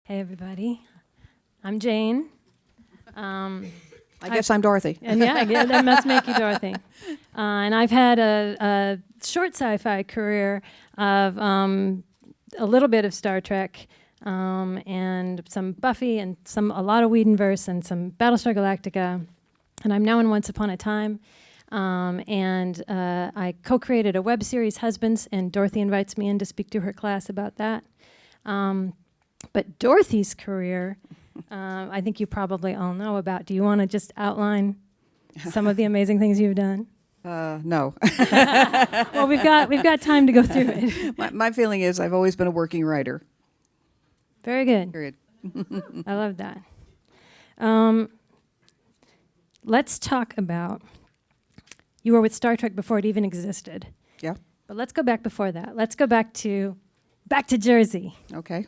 Hey, everybody. I'm Jane. I guess I'm Dorothy. And yeah, that must make you Dorothy. And I've had a short sci-fi career of a little bit of Star Trek and some Buffy and a lot of Whedonverse and some Battlestar Galactica. And I'm now in Once Upon a Time. And I co-created a web series, Husbands, and Dorothy invites me in to speak to her class about that. But Dorothy's career, I think you probably all know about. Do you want to just outline some of the amazing things you've done? No. Well, we've got time to go through it. My feeling is I've always been a working writer. Very good. Period. I love that. Let's talk about, you were with Star Trek before it even existed. Yeah. But let's go back before that. Let's go back to Jersey. Okay.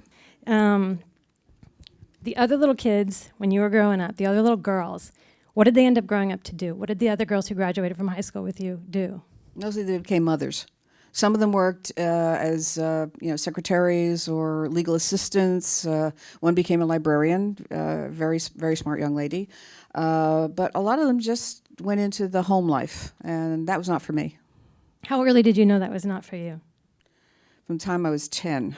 The other little kids, when you were growing up, the other little girls, what did they end up growing up to do? What did the other girls who graduated from high school with you do? Mostly they became mothers. Some of them worked as secretaries or legal assistants. One became a librarian, very smart young lady. But a lot of them just went into the home life, and that was not for me. How early did you know that was not for you? From the time I was 10.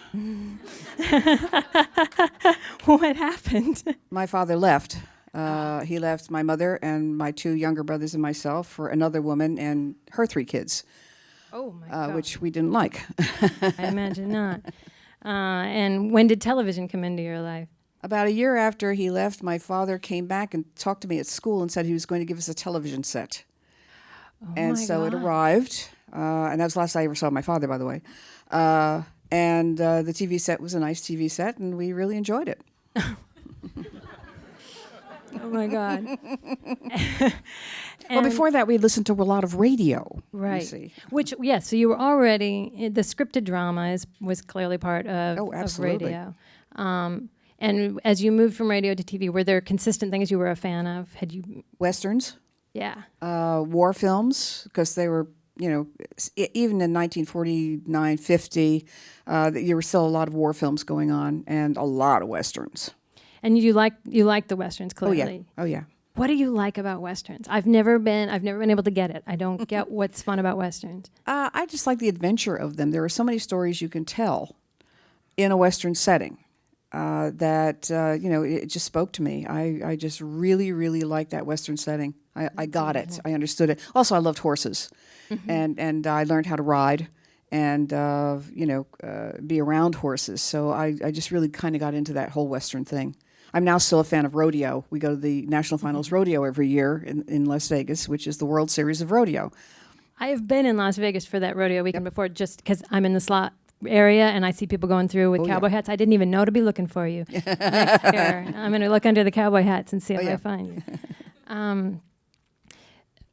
What happened? My father left. He left my mother and my two younger brothers and myself for another woman and her 3 kids. Oh, my God. Which we didn't like. I imagine not. And when did television come into your life? About a year after he left, my father came back and talked to me at school and said he was going to give us a television set. Oh, and my so God. it arrived, and that was the last I ever saw my father, by the way. And the TV set was a nice TV set, and we really enjoyed it. Oh, my God. Well, before that, we listened to a lot of radio. Right. You see. Which, yes, so you were already, the scripted drama was clearly part of, absolutely. of radio. And as you moved from radio to TV, were there consistent things you were a fan of? Had you? Westerns. Yeah. War films, because they were, even in 1949, 50, there were still a lot of war films going on and a lot of Westerns. And you like the Westerns, clearly. Oh, yeah. What do you like about Westerns? I've never been able to get it. I don't get what's fun about Westerns. I just like the adventure of them. There are so many stories you can tell in a Western setting that, it just spoke to me. I just really, really liked that Western setting. I got it. I understood it. Also, I loved horses. Mm-hmm. And I learned how to ride and, be around horses. So I just really kind of got into that whole Western thing. I'm now still a fan of rodeo. We go to the National Finals Rodeo every year in Las Vegas, which is the World Series of Rodeo. I have been in Las Vegas for that rodeo weekend before, just because I'm in the slot area and I see people going through with cowboy hats. I didn't even know to be looking for you next year. I'm going to look under the cowboy hats and see if I find you.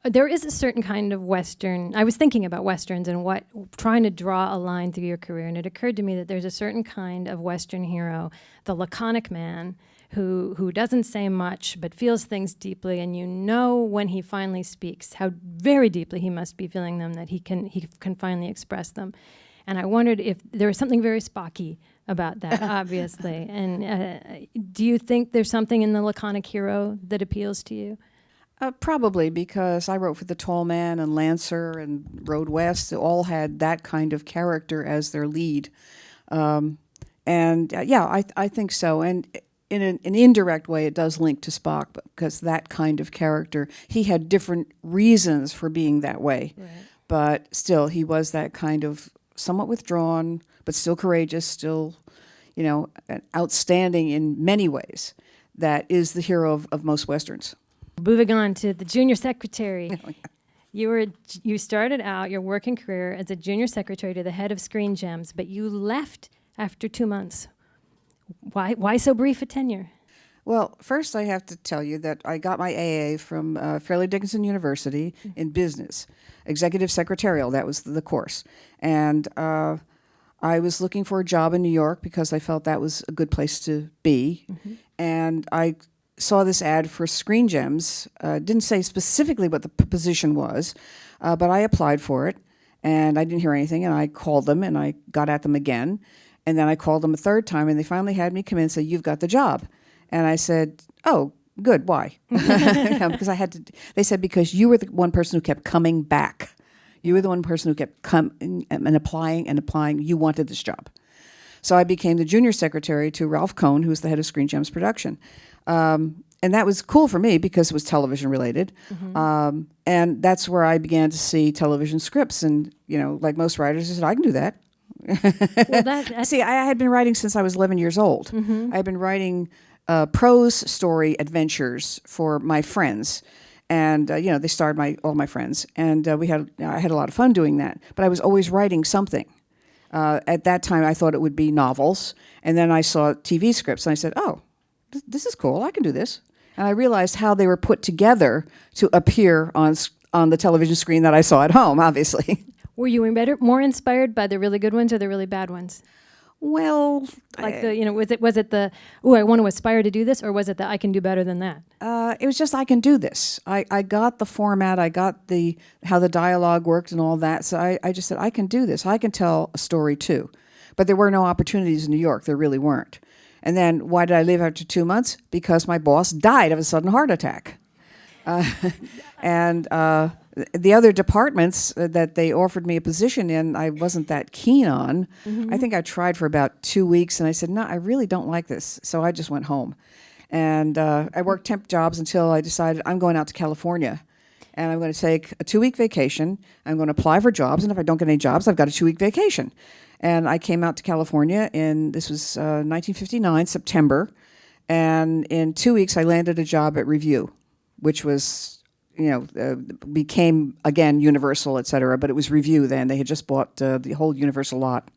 There is a certain kind of Western. I was thinking about Westerns and trying to draw a line through your career, and it occurred to me that there's a certain kind of Western hero, the laconic man, who doesn't say much but feels things deeply, and you know when he finally speaks how very deeply he must be feeling them, that he can finally express them. And I wondered if there was something very Spocky about that, obviously. And do you think there's something in the laconic hero that appeals to you? Probably, because I wrote for The Tall Man and Lancer and Road West. They all had that kind of character as their lead. I think so. And in an indirect way, it does link to Spock, because that kind of character, he had different reasons for being that way. Right. But still, he was that kind of somewhat withdrawn, but still courageous, still, outstanding in many ways. That is the hero of most Westerns. Moving on to the junior secretary. Oh, yeah. You started out your working career as a junior secretary to the head of Screen Gems, but you left after 2 months. Why so brief a tenure? Well, first I have to tell you that I got my AA from Fairleigh Dickinson University in business, executive secretarial. That was the course, and I was looking for a job in New York because I felt that was a good place to be, and I saw this ad for Screen Gems. Didn't say specifically what the position was, but I applied for it, and I didn't hear anything, and I called them, and I got at them again. And then I called them a third time, and they finally had me come in and say, "You've got the job." And I said, "Oh, good. Why?" Because I had to. They said, "Because you were the one person who kept coming back. You were the one person who kept coming and applying and applying. You wanted this job." So I became the junior secretary to Ralph Cohn, who was the head of Screen Gems production. And that was cool for me because it was television related. And that's where I began to see television scripts. And, like most writers, I said, "I can do that." Well, See, I had been writing since I was 11 years old. I had been writing prose story adventures for my friends. And, they starred all my friends. And I had a lot of fun doing that. But I was always writing something. At that time, I thought it would be novels. And then I saw TV scripts, and I said, "Oh, this is cool. I can do this." And I realized how they were put together to appear on the television screen that I saw at home, obviously. Were you more inspired by the really good ones or the really bad ones? Well, Like was it the, "Oh, I want to aspire to do this," or was it the, "I can do better than that"? it was just, I can do this. I got the format, I got how the dialogue worked and all that. So I just said, I can do this. I can tell a story too. But there were no opportunities in New York. There really weren't. And then why did I leave after 2 months? Because my boss died of a sudden heart attack. And the other departments that they offered me a position in, I wasn't that keen on. I think I tried for about 2 weeks, and I said, "No, I really don't like this." So I just went home. And I worked temp jobs until I decided I'm going out to California. And I'm going to take a 2-week vacation. I'm going to apply for jobs, and if I don't get any jobs, I've got a 2-week vacation. And I came out to California, and this was 1959, September. And in 2 weeks, I landed a job at Review, which was, became, again, Universal, et cetera. But it was Review then. They had just bought the whole Universal lot.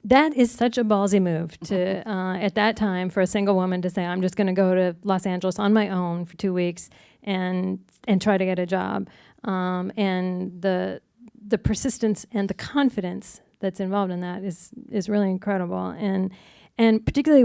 That is such a ballsy move to, at that time, for a single woman to say, "I'm just going to go to Los Angeles on my own for 2 weeks and try to get a job." And the persistence and the confidence that's involved in that is really incredible. And particularly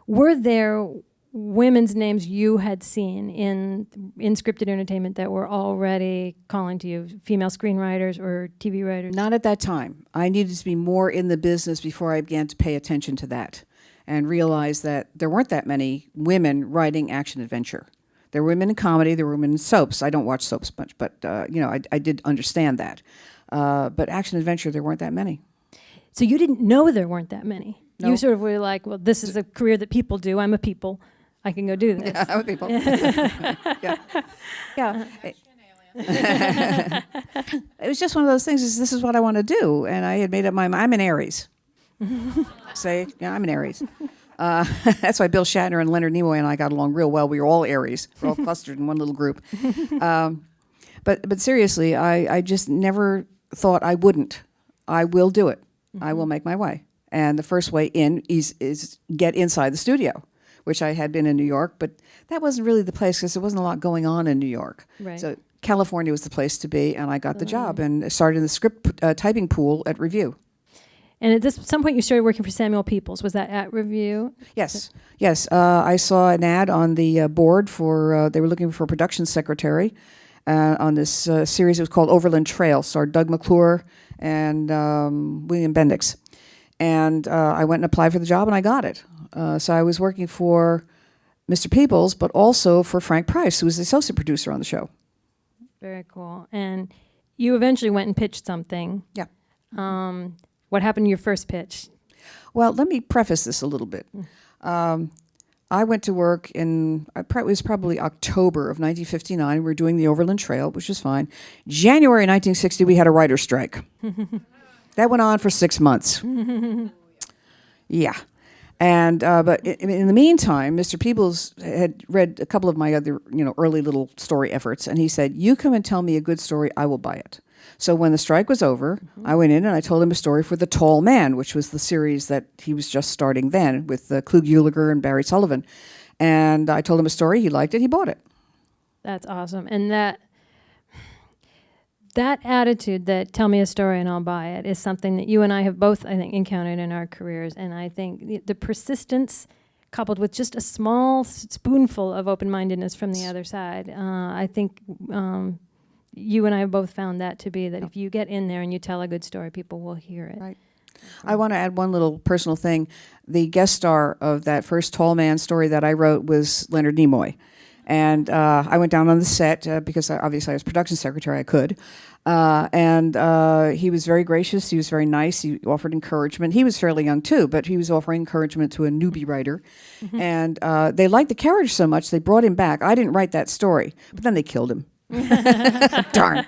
were there women's names you had seen in scripted entertainment that were already calling to you, female screenwriters or TV writers? Not at that time. I needed to be more in the business before I began to pay attention to that and realize that there weren't that many women writing action adventure. There were women in comedy, there were women in soaps. I don't watch soaps much, but I did understand that. But action adventure, there weren't that many. So you didn't know there weren't that many? No. You sort of were like, "Well, this is a career that people do. I'm a people. I can go do this." Yeah, I'm a people. Yeah. It was just one of those things. This is what I want to do, and I had made up my mind. I'm an Aries. I'm an Aries. That's why Bill Shatner and Leonard Nimoy and I got along real well. We were all Aries. We're all clustered in one little group. But seriously, I just never thought I wouldn't. I will do it. I will make my way. And the first way in is get inside the studio, which I had been in New York, but that wasn't really the place because there wasn't a lot going on in New York. Right. So California was the place to be, and I got the job and started in the script typing pool at Review. And at some point you started working for Samuel Peoples. Was that at Review? Yes. I saw an ad on the board for, they were looking for a production secretary on this series. It was called Overland Trail, starred Doug McClure and William Bendix. And I went and applied for the job, and I got it. So I was working for Mr. Peoples, but also for Frank Price, who was the associate producer on the show. Very cool. And you eventually went and pitched something. Yeah. What happened to your first pitch? Well, let me preface this a little bit. I went to work it was probably October of 1959. We were doing the Overland Trail, which was fine. January 1960, we had a writer's strike. That went on for 6 months. Yeah. And but in the meantime, Mr. Peoples had read a couple of my other, early little story efforts, and he said, "You come and tell me a good story, I will buy it." So when the strike was over, I went in and I told him a story for The Tall Man, which was the series that he was just starting then with Klug Uliger and Barry Sullivan. And I told him a story, he liked it, he bought it. That's awesome. And that attitude that tell me a story and I'll buy it is something that you and I have both, I think, encountered in our careers. And I think the persistence coupled with just a small spoonful of open-mindedness from the other side, I think you and I have both found that to be that if you get in there and you tell a good story, people will hear it. Right. I want to add one little personal thing. The guest star of that first tall man story that I wrote was Leonard Nimoy. And I went down on the set because obviously I was production secretary, I could. And he was very gracious. He was very nice. He offered encouragement. He was fairly young too, but he was offering encouragement to a newbie writer. And they liked the character so much, they brought him back. I didn't write that story, but then they killed him. Darn.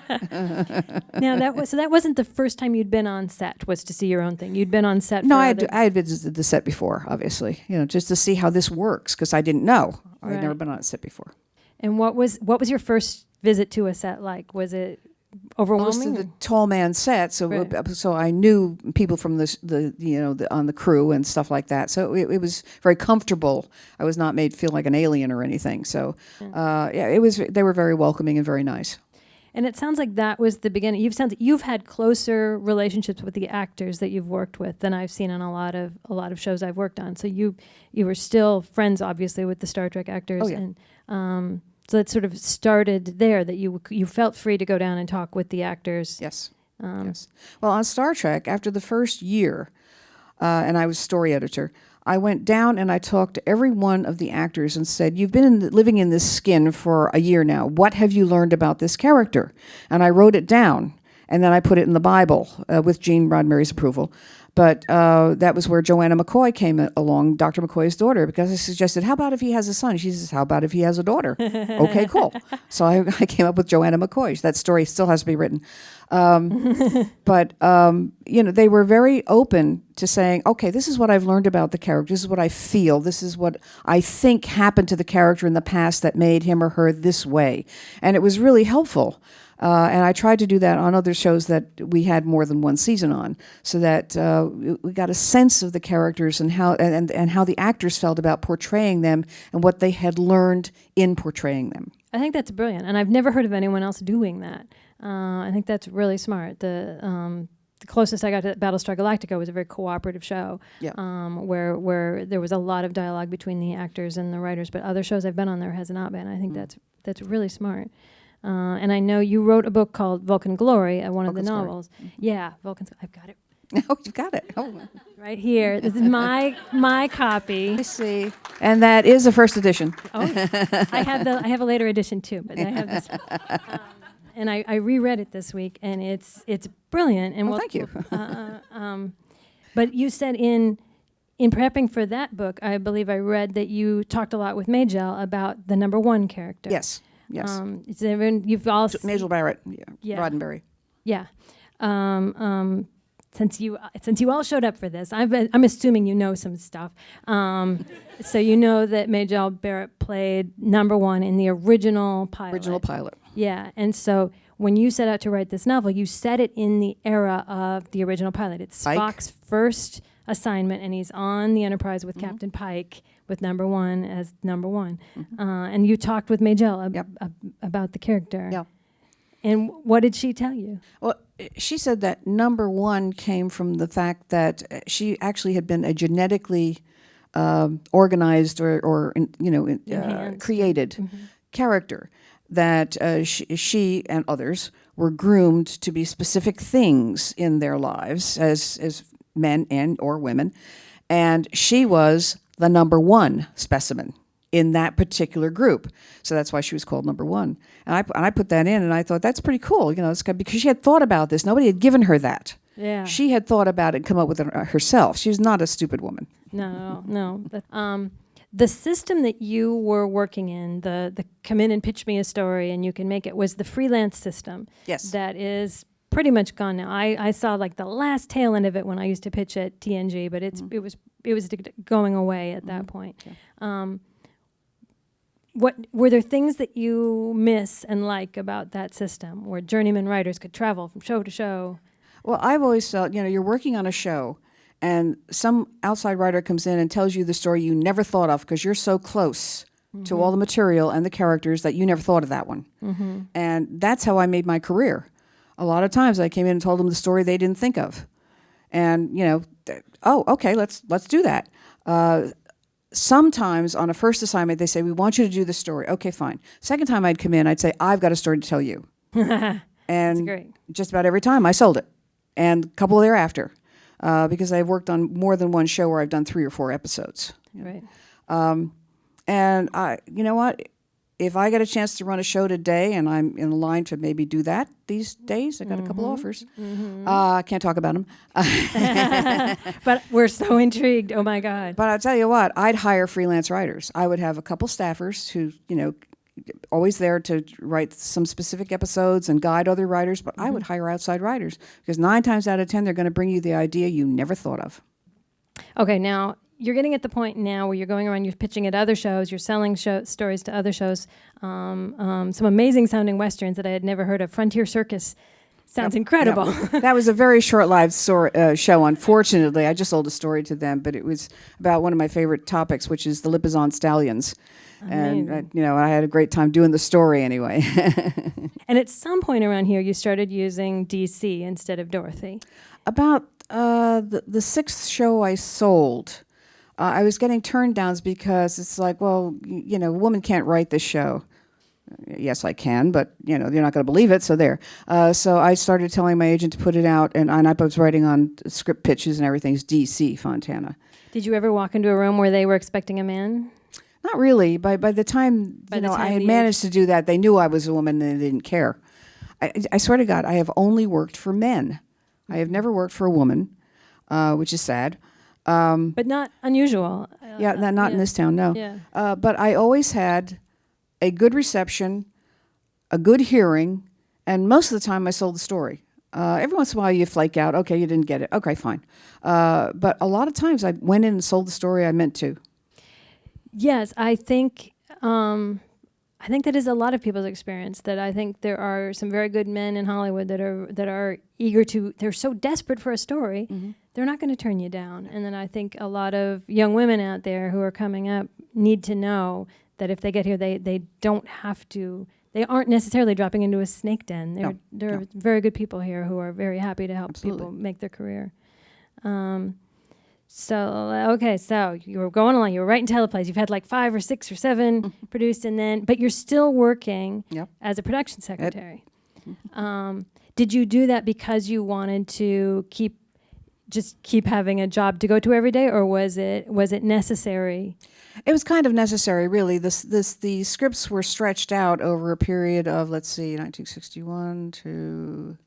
Now that wasn't the first time you'd been on set, was to see your own thing. You'd been on set. No, I had visited the set before, obviously, just to see how this works, because I didn't know. Right. I'd never been on a set before. And what was your first visit to a set like? Was it overwhelming? Most of the tall man set, so Right. So I knew people from the on the crew and stuff like that. So it was very comfortable. I was not made feel like an alien or anything. So it was. They were very welcoming and very nice. And it sounds like that was the beginning. You've had closer relationships with the actors that you've worked with than I've seen on a lot of shows I've worked on. So you were still friends, obviously, with the Star Trek actors. Oh, yeah. And so it sort of started there, that you felt free to go down and talk with the actors. Yes. Yes. Well, on Star Trek, after the first year, and I was story editor, I went down and I talked to every one of the actors and said, "You've been living in this skin for a year now. What have you learned about this character?" And I wrote it down, and then I put it in the Bible with Gene Roddenberry's approval. But that was where Joanna McCoy came along, Dr. McCoy's daughter, because I suggested, how about if he has a son? She says, how about if he has a daughter? Okay, cool. So I came up with Joanna McCoy. That story still has to be written. But they were very open to saying, okay, this is what I've learned about the character. This is what I feel. This is what I think happened to the character in the past that made him or her this way. And it was really helpful. And I tried to do that on other shows that we had more than one season on, so that we got a sense of the characters and how the actors felt about portraying them and what they had learned in portraying them. I think that's brilliant, and I've never heard of anyone else doing that. I think that's really smart. The closest I got to Battlestar Galactica was a very cooperative show, where there was a lot of dialogue between the actors and the writers. But other shows I've been on, there has not been. I think that's really smart. And I know you wrote a book called Vulcan Glory, one of the novels. Mm-hmm. Yeah, Vulcan's. I've got it Oh, you've got it. Oh, right here. This is my copy. I see. And that is a first edition. Oh, I have a later edition too, but I have this. And I reread it this week, and it's brilliant. And thank you. But you said in prepping for that book, I believe I read that you talked a lot with Majel about the number one character. Yes. You've all Majel Barrett, Yeah. Roddenberry. Yeah. Since you all showed up for this, I'm assuming you know some stuff. So you know that Majel Barrett played number one in the original pilot. Original pilot. Yeah, and so when you set out to write this novel, you set it in the era of the original pilot. It's Pike. Spock's first assignment, and he's on the Enterprise with Captain Pike, with number one as number one. And you talked with Majel about the character. Yeah. And what did she tell you? Well, she said that number one came from the fact that she actually had been a genetically organized or created character, that she and others were groomed to be specific things in their lives as men and or women, and she was the number one specimen in that particular group. So that's why she was called number one. And I put that in, and I thought, that's pretty cool, because she had thought about this. Nobody had given her that. Yeah. She had thought about it and come up with it herself. She was not a stupid woman. No. The system that you were working in, the come in and pitch me a story and you can make it, was the freelance system. Yes. That is pretty much gone now. I saw like the last tail end of it when I used to pitch at TNG, but it was going away at that point. Yeah. What were there things that you miss and like about that system, where journeyman writers could travel from show to show? Well, I've always felt, you're working on a show, and some outside writer comes in and tells you the story you never thought of because you're so close to all the material and the characters that you never thought of that one. And that's how I made my career. A lot of times I came in and told them the story they didn't think of. And, oh, okay, let's do that. Sometimes on a first assignment, they say, we want you to do the story. Okay, fine. Second time I'd come in, I'd say, I've got a story to tell you. And great. just about every time I sold it. And a couple thereafter. because I've worked on more than one show where I've done 3 or 4 episodes. Right. And you know what? If I get a chance to run a show today and I'm in line to maybe do that these days, I got a couple offers. I can't talk about them. But we're so intrigued. Oh my God. But I'll tell you what, I'd hire freelance writers. I would have a couple staffers who, always there to write some specific episodes and guide other writers, but I would hire outside writers because 9 times out of 10, they're going to bring you the idea you never thought of. Okay, now you're getting at the point now where you're going around, you're pitching at other shows, you're selling stories to other shows, some amazing sounding Westerns that I had never heard of. Frontier Circus sounds incredible. Yep. That was a very short-lived show, unfortunately. I just sold a story to them, but it was about one of my favorite topics, which is the Lipizzan stallions. Amazing. And, I had a great time doing the story anyway. And at some point around here, you started using D.C. instead of Dorothy. About the 6th show I sold, I was getting turn downs because it's like, well, a woman can't write this show. Yes, I can, but, they're not going to believe it, so there. So I started telling my agent to put it out, and I was writing on script pitches and everything. It's D.C., Fontana. Did you ever walk into a room where they were expecting a man? Not really. By the time, I had managed to do that, they knew I was a woman and they didn't care. I swear to God, I have only worked for men. I have never worked for a woman, which is sad. But not unusual. Not in this town, no. Yeah. But I always had a good reception, a good hearing, and most of the time I sold the story. Every once in a while you flake out. Okay, you didn't get it. Okay, fine. But a lot of times I went in and sold the story I meant to. Yes, I think that is a lot of people's experience. That I think there are some very good men in Hollywood that are eager to. They're so desperate for a story, they're not going to turn you down. And then I think a lot of young women out there who are coming up need to know that if they get here, they don't have to. They aren't necessarily dropping into a snake den. There are very good people here who are very happy to help people make their career. So you were going along. You were writing teleplays. You've had like 5 or 6 or 7 produced, but you're still working as a production secretary. Did you do that because you wanted to keep having a job to go to every day, or was it necessary? It was kind of necessary, really. The scripts were stretched out over a period of, 1961 to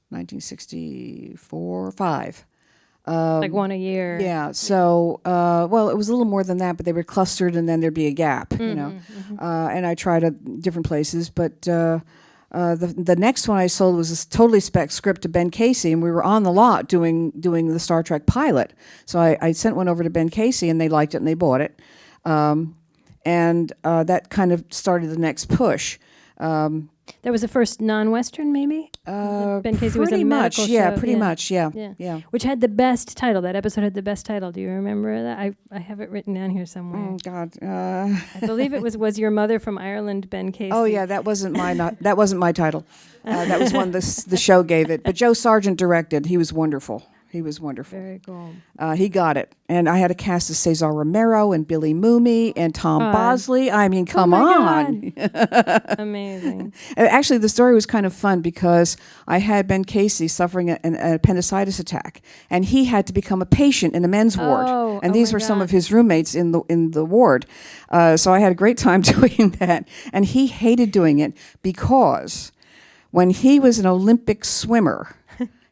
1964, 5. Like one a year. Yeah. So, it was a little more than that, but they were clustered, and then there'd be a gap, And I tried at different places, but the next one I sold was a totally spec script to Ben Casey, and we were on the lot doing the Star Trek pilot. So I sent one over to Ben Casey, and they liked it, and they bought it, and that kind of started the next push. That was the first non-Western, maybe? Ben Casey was a medical show. Pretty much, yeah. Which had the best title. That episode had the best title. Do you remember that? I have it written down here somewhere. Oh, God. I believe it was Your Mother from Ireland, Ben Casey. Oh, yeah, that wasn't my title. That was one the show gave it. But Joe Sargent directed. He was wonderful. Very cool. He got it. And I had a cast of Cesar Romero and Billy Mooney and Tom Bosley. I mean, come on. Amazing. Actually, the story was kind of fun because I had Ben Casey suffering an appendicitis attack, and he had to become a patient in a men's ward. And these were some of his roommates in the ward. So I had a great time doing that. And he hated doing it because when he was an Olympic swimmer,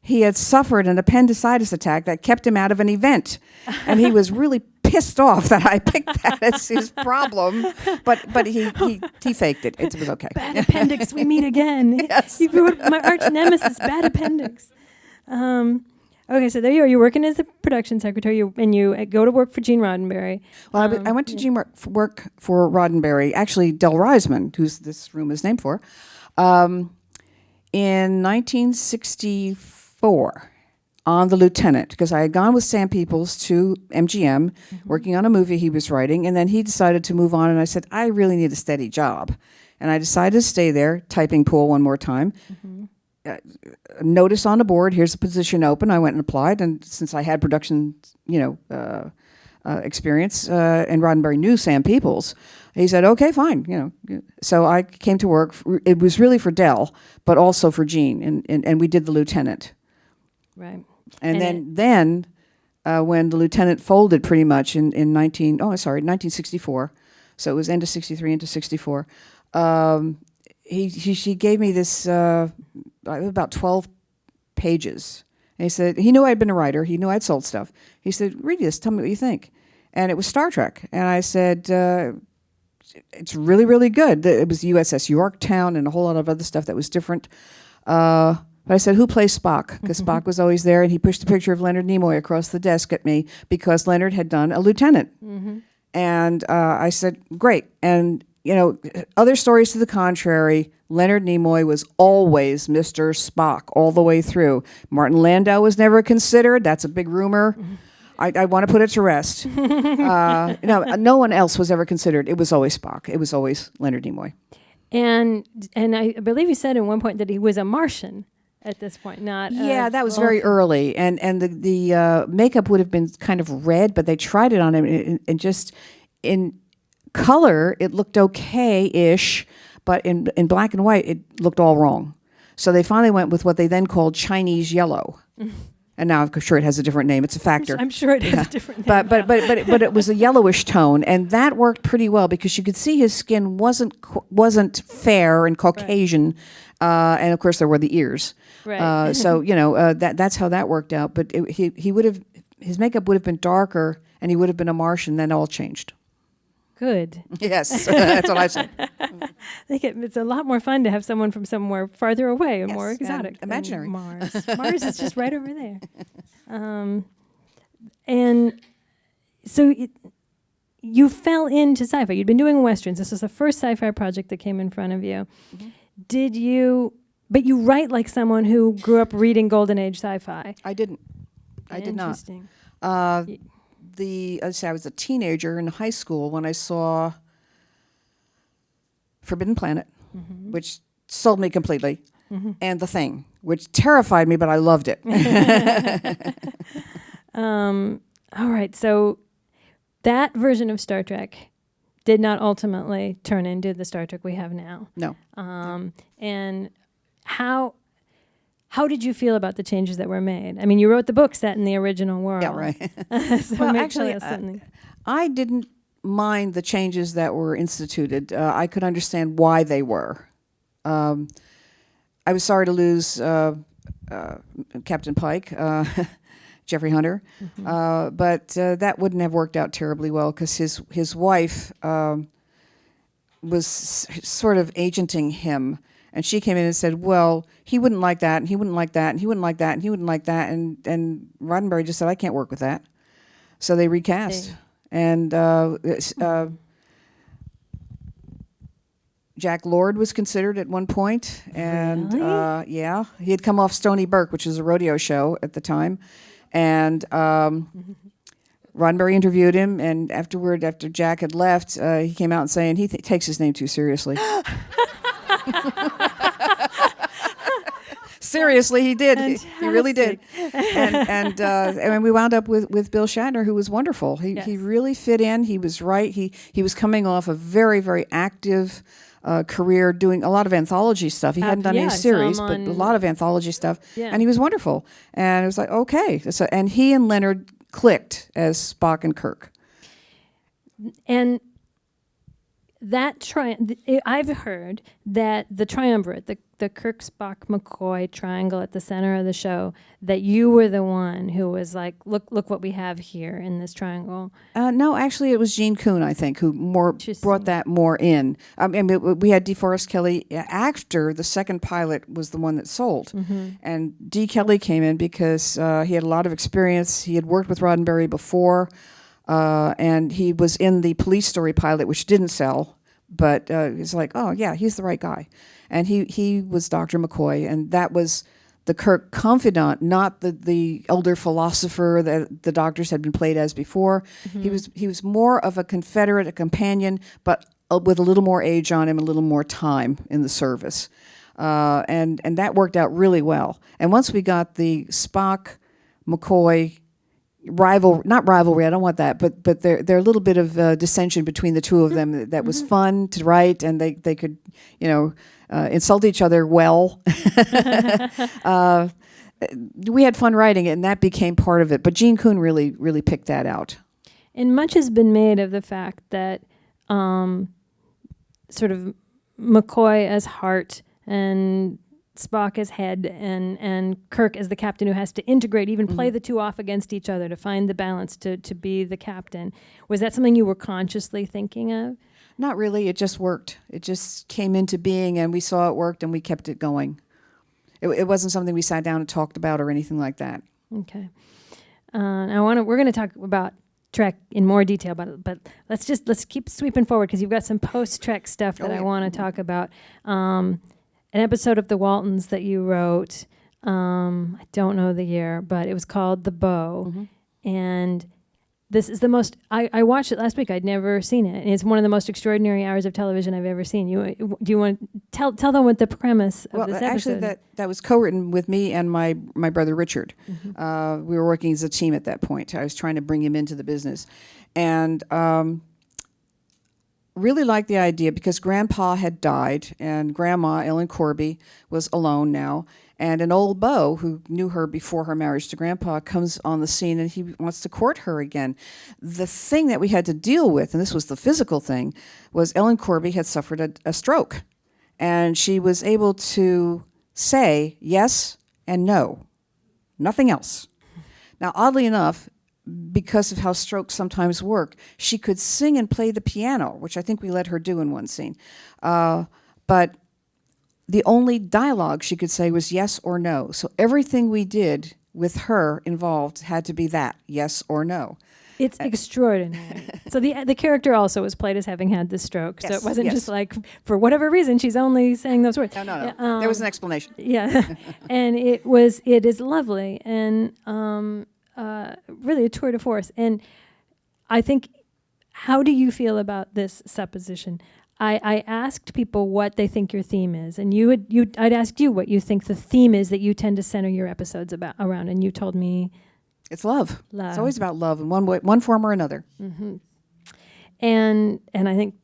he had suffered an appendicitis attack that kept him out of an event, and he was really pissed off that I picked that as his problem. But he faked it. It was okay. Bad appendix. We meet again. Yes. You wrote my arch nemesis. Bad appendix. Okay, so there you are. You're working as a production secretary, and you go to work for Gene Roddenberry. Well, I went to Gene work for Roddenberry. Actually, Del Reisman, who's this room is named for, in 1964. On The Lieutenant, because I had gone with Sam Peoples to MGM, working on a movie he was writing, and then he decided to move on, and I said, I really need a steady job. And I decided to stay there, typing pool one more time. Notice on the board, here's a position open. I went and applied, and since I had production, experience, and Roddenberry knew Sam Peoples, he said, okay, fine, So I came to work. It was really for Del, but also for Gene, and we did The Lieutenant. Right. And then when the lieutenant folded pretty much in 1964, so it was end of 63 into 64, she gave me this about 12 pages. And he said, he knew I'd been a writer. He knew I'd sold stuff. He said, read this. Tell me what you think. And it was Star Trek. And I said, it's really, really good. It was USS Yorktown and a whole lot of other stuff that was different. But I said, who plays Spock? Because Spock was always there. And he pushed a picture of Leonard Nimoy across the desk at me because Leonard had done a lieutenant. And I said, great. And, other stories to the contrary, Leonard Nimoy was always Mr. Spock all the way through. Martin Landau was never considered. That's a big rumor. I want to put it to rest. No one else was ever considered. It was always Spock. It was always Leonard Nimoy. And I believe you said at one point that he was a Martian at this point, not that was very early. And the makeup would have been kind of red, but they tried it on him and just in color it looked okay-ish, but in black and white it looked all wrong. So they finally went with what they then called Chinese yellow. And now I'm sure it has a different name. It's a factor. I'm sure it has a different name. But it was a yellowish tone, and that worked pretty well because you could see his skin wasn't fair and Caucasian, and of course there were the ears. Right. So that's how that worked out. But his makeup would have been darker, and he would have been a Martian. Then all changed. Good. Yes, that's what I said. I think it's a lot more fun to have someone from somewhere farther away and more exotic. Imaginary. Mars. Mars is just right over there. And so you fell into sci-fi. You'd been doing Westerns. This was the first sci-fi project that came in front of you. But you write like someone who grew up reading Golden Age sci-fi. I didn't. I did not. Interesting. I was a teenager in high school when I saw Forbidden Planet, which sold me completely, and The Thing, which terrified me, but I loved it. All right, so that version of Star Trek did not ultimately turn into the Star Trek we have now. No. And how did you feel about the changes that were made? I mean, you wrote the book set in the original world. Yeah, right. So well, actually, I didn't mind the changes that were instituted. I could understand why they were. I was sorry to lose Captain Pike, Jeffrey Hunter, but that wouldn't have worked out terribly well because his wife was sort of agenting him. And she came in and said, well, he wouldn't like that, and he wouldn't like that, and he wouldn't like that, and he wouldn't like that. And Roddenberry just said, I can't work with that. So they recast. And Jack Lord was considered at one point. And really? He had come off Stony Burke, which was a rodeo show at the time. And Roddenberry interviewed him. And after Jack had left, he came out and saying he takes his name too seriously. Seriously, he did. He really did. And we wound up with Bill Shatner, who was wonderful. He really fit in. He was right. He was coming off a very, very active career doing a lot of anthology stuff. He hadn't done any series, but a lot of anthology stuff. Yeah. And he was wonderful. And it was like, okay. So, and he and Leonard clicked as Spock and Kirk. And that I've heard that the triumvirate, the Kirk, Spock, McCoy triangle at the center of the show, that you were the one who was like, look what we have here in this triangle. No, actually, it was Gene Kuhn, I think, who brought that more in. We had DeForest Kelley after the second pilot was the one that sold. And D. Kelley came in because he had a lot of experience. He had worked with Roddenberry before. And he was in the Police Story pilot, which didn't sell, but it's like, oh yeah, he's the right guy. And he was Dr. McCoy, and that was the Kirk confidant, not the elder philosopher that the doctors had been played as before. He was more of a Confederate, a companion, but with a little more age on him, a little more time in the service. And that worked out really well. And once we got the Spock, McCoy not rivalry, I don't want that, but there a little bit of dissension between the two of them that was fun to write, and they could, insult each other well. we had fun writing it, and that became part of it. But Gene Kuhn really picked that out. And much has been made of the fact that sort of McCoy as heart and Spock as head and Kirk as the captain who has to integrate, even play the two off against each other to find the balance to be the captain. Was that something you were consciously thinking of? Not really. It just worked. It just came into being, and we saw it worked, and we kept it going. It wasn't something we sat down and talked about or anything like that. Okay. We're going to talk about Trek in more detail, but let's keep sweeping forward because you've got some post-Trek stuff that I want to talk about. An episode of the Waltons that you wrote, I don't know the year, but it was called The Bow. And this is the most, I watched it last week. I'd never seen it. And it's one of the most extraordinary hours of television I've ever seen. Do you want to tell them what the premise of this episode? Actually, that was co-written with me and my brother Richard. We were working as a team at that point. I was trying to bring him into the business. And really liked the idea because Grandpa had died and Grandma, Ellen Corby, was alone now. And an old beau who knew her before her marriage to Grandpa comes on the scene and he wants to court her again. The thing that we had to deal with, and this was the physical thing, was Ellen Corby had suffered a stroke. And she was able to say yes and no, nothing else. Now, oddly enough, because of how strokes sometimes work, she could sing and play the piano, which I think we let her do in one scene. But the only dialogue she could say was yes or no. So everything we did with her involved had to be that, yes or no. It's extraordinary. So the character also was played as having had the stroke. Yes, so it wasn't just like, for whatever reason, she's only saying those words. No. There was an explanation. Yeah. And it is lovely. And really a tour de force. And I think, how do you feel about this supposition? I asked people what they think your theme is, and I'd asked you what you think the theme is that you tend to center your episodes around, and you told me it's love. Love. It's always about love in one form or another. And I think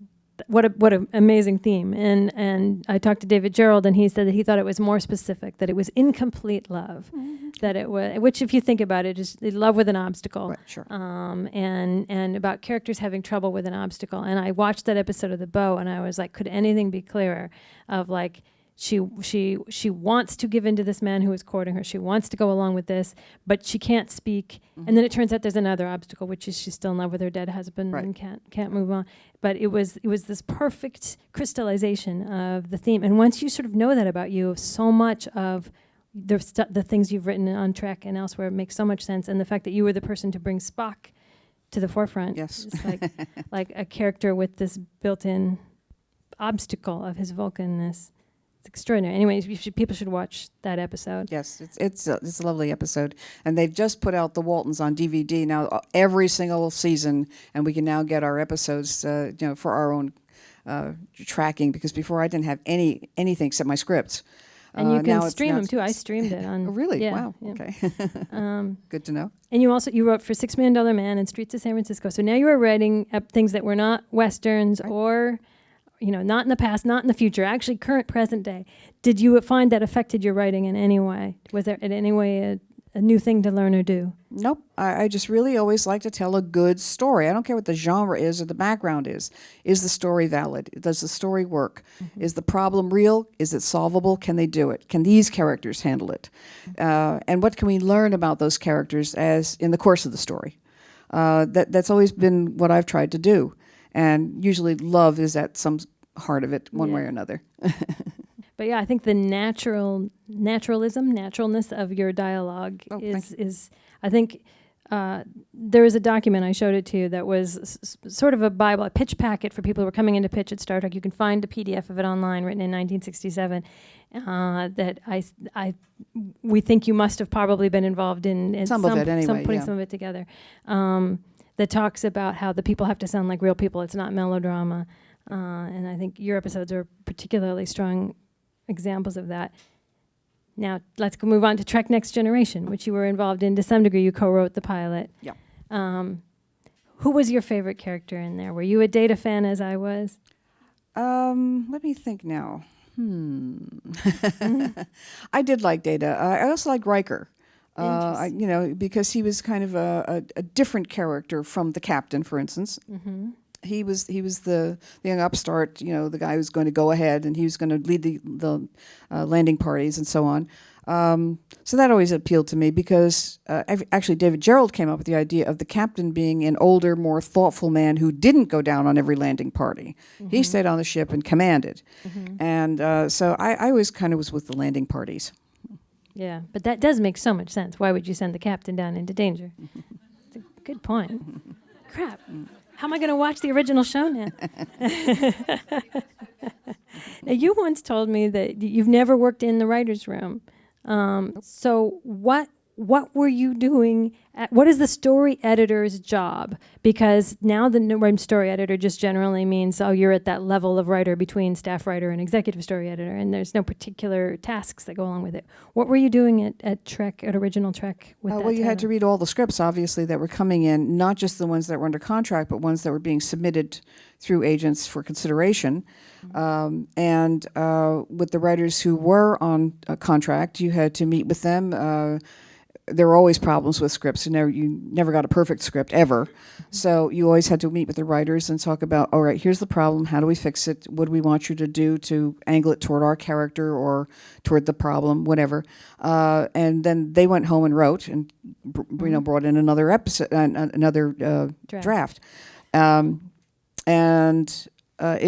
what an amazing theme. And I talked to David Gerald, and he said that he thought it was more specific, that it was incomplete love, that it was, which if you think about it, is love with an obstacle. Right, sure. And about characters having trouble with an obstacle. And I watched that episode of The Bow, and I was like, could anything be clearer? Of like, she wants to give in to this man who is courting her. She wants to go along with this, but she can't speak. And then it turns out there's another obstacle, which is she's still in love with her dead husband and can't move on. But it was this perfect crystallization of the theme. And once you sort of know that about you, so much of the things you've written on Trek and elsewhere makes so much sense. And the fact that you were the person to bring Spock to the forefront, yes, is like a character with this built-in obstacle of his Vulcanness. It's extraordinary. Anyways, people should watch that episode. Yes, it's a lovely episode, and they've just put out the Waltons on DVD now every single season, and we can now get our episodes, for our own tracking. Because before I didn't have anything except my scripts. And you can stream them too. I streamed it on. Oh, really? Yeah, wow. yeah. Okay. Good to know. And you wrote for $6 Million Man and Streets of San Francisco. So now you are writing up things that were not westerns or, not in the past, not in the future, actually current, present day. Did you find that affected your writing in any way? Was there in any way a new thing to learn or do? Nope. I just really always like to tell a good story. I don't care what the genre is or the background is. Is the story valid? Does the story work? Is the problem real? Is it solvable? Can they do it? Can these characters handle it? And what can we learn about those characters as in the course of the story? That's always been what I've tried to do. And usually love is at some heart of it, one way or another. But yeah, I think the naturalness of your dialogue is I think there was a document, I showed it to you, that was sort of a Bible, a pitch packet for people who were coming into pitch at Star Trek. You can find a PDF of it online, written in 1967, that we think you must have probably been involved in some of it anyway, putting some of it together. That talks about how the people have to sound like real people. It's not melodrama. And I think your episodes are particularly strong examples of that. Now, let's move on to Trek Next Generation, which you were involved in to some degree. You co-wrote the pilot. Yeah. Who was your favorite character in there? Were you a Data fan as I was? Let me think now. I did like Data. I also liked Riker. Because he was kind of a different character from the captain, for instance. He was the young upstart, the guy who's going to go ahead and he was going to lead the landing parties and so on. So that always appealed to me because actually David Gerald came up with the idea of the captain being an older, more thoughtful man who didn't go down on every landing party. He stayed on the ship and commanded. And so I always kind of was with the landing parties. Yeah, but that does make so much sense. Why would you send the captain down into danger? It's a good point. Crap. How am I going to watch the original show now? Now, you once told me that you've never worked in the writer's room. So what were you doing? What is the story editor's job? Because now the story editor just generally means, you're at that level of writer between staff writer and executive story editor, and there's no particular tasks that go along with it. What were you doing at Trek, at Original Trek with that? Well, you had to read all the scripts, obviously, that were coming in, not just the ones that were under contract, but ones that were being submitted through agents for consideration. And with the writers who were on a contract, you had to meet with them. There were always problems with scripts. You never got a perfect script, ever. So you always had to meet with the writers and talk about, all right, here's the problem. How do we fix it? What do we want you to do to angle it toward our character or toward the problem, whatever. And then they went home and wrote and brought in another episode, another draft. It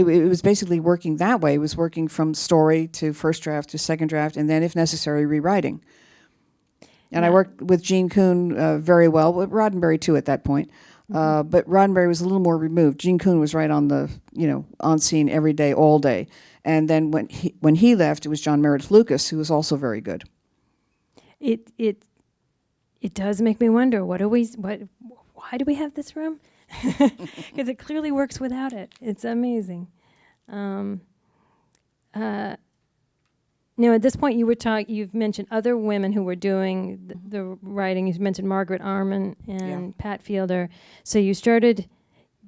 was basically working that way. It was working from story to first draft to second draft, and then, if necessary, rewriting. And I worked with Gene Kuhn very well, with Roddenberry too at that point. But Roddenberry was a little more removed. Gene Kuhn was right on the, on scene every day, all day. And then when he left, it was John Meredith Lucas, who was also very good. It does make me wonder, why do we have this room? Because it clearly works without it. It's amazing. At this point, you've mentioned other women who were doing the writing. You've mentioned Margaret Arman and Pat Fielder. So you started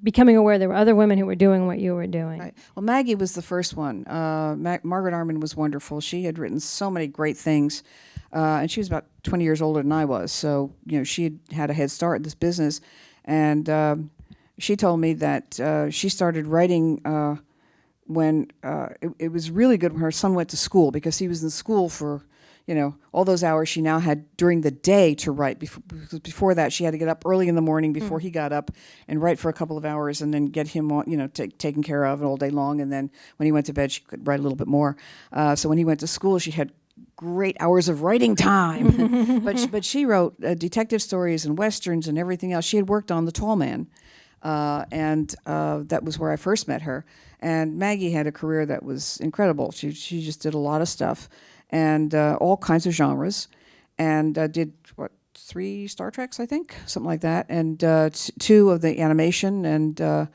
becoming aware there were other women who were doing what you were doing. Right. Well, Maggie was the first one. Margaret Arman was wonderful. She had written so many great things. And she was about 20 years older than I was. So, she had a head start in this business. And she told me that she started writing when it was really good when her son went to school, because he was in school for, all those hours she now had during the day to write. Because before that, she had to get up early in the morning before he got up and write for a couple of hours and then get him, taken care of all day long. And then when he went to bed, she could write a little bit more. So when he went to school, she had great hours of writing time. but she wrote detective stories and westerns and everything else. She had worked on The Tall Man. And that was where I first met her. And Maggie had a career that was incredible. She just did a lot of stuff, and all kinds of genres, and did 3 Star Treks, I think, something like that, and 2 of the animation, and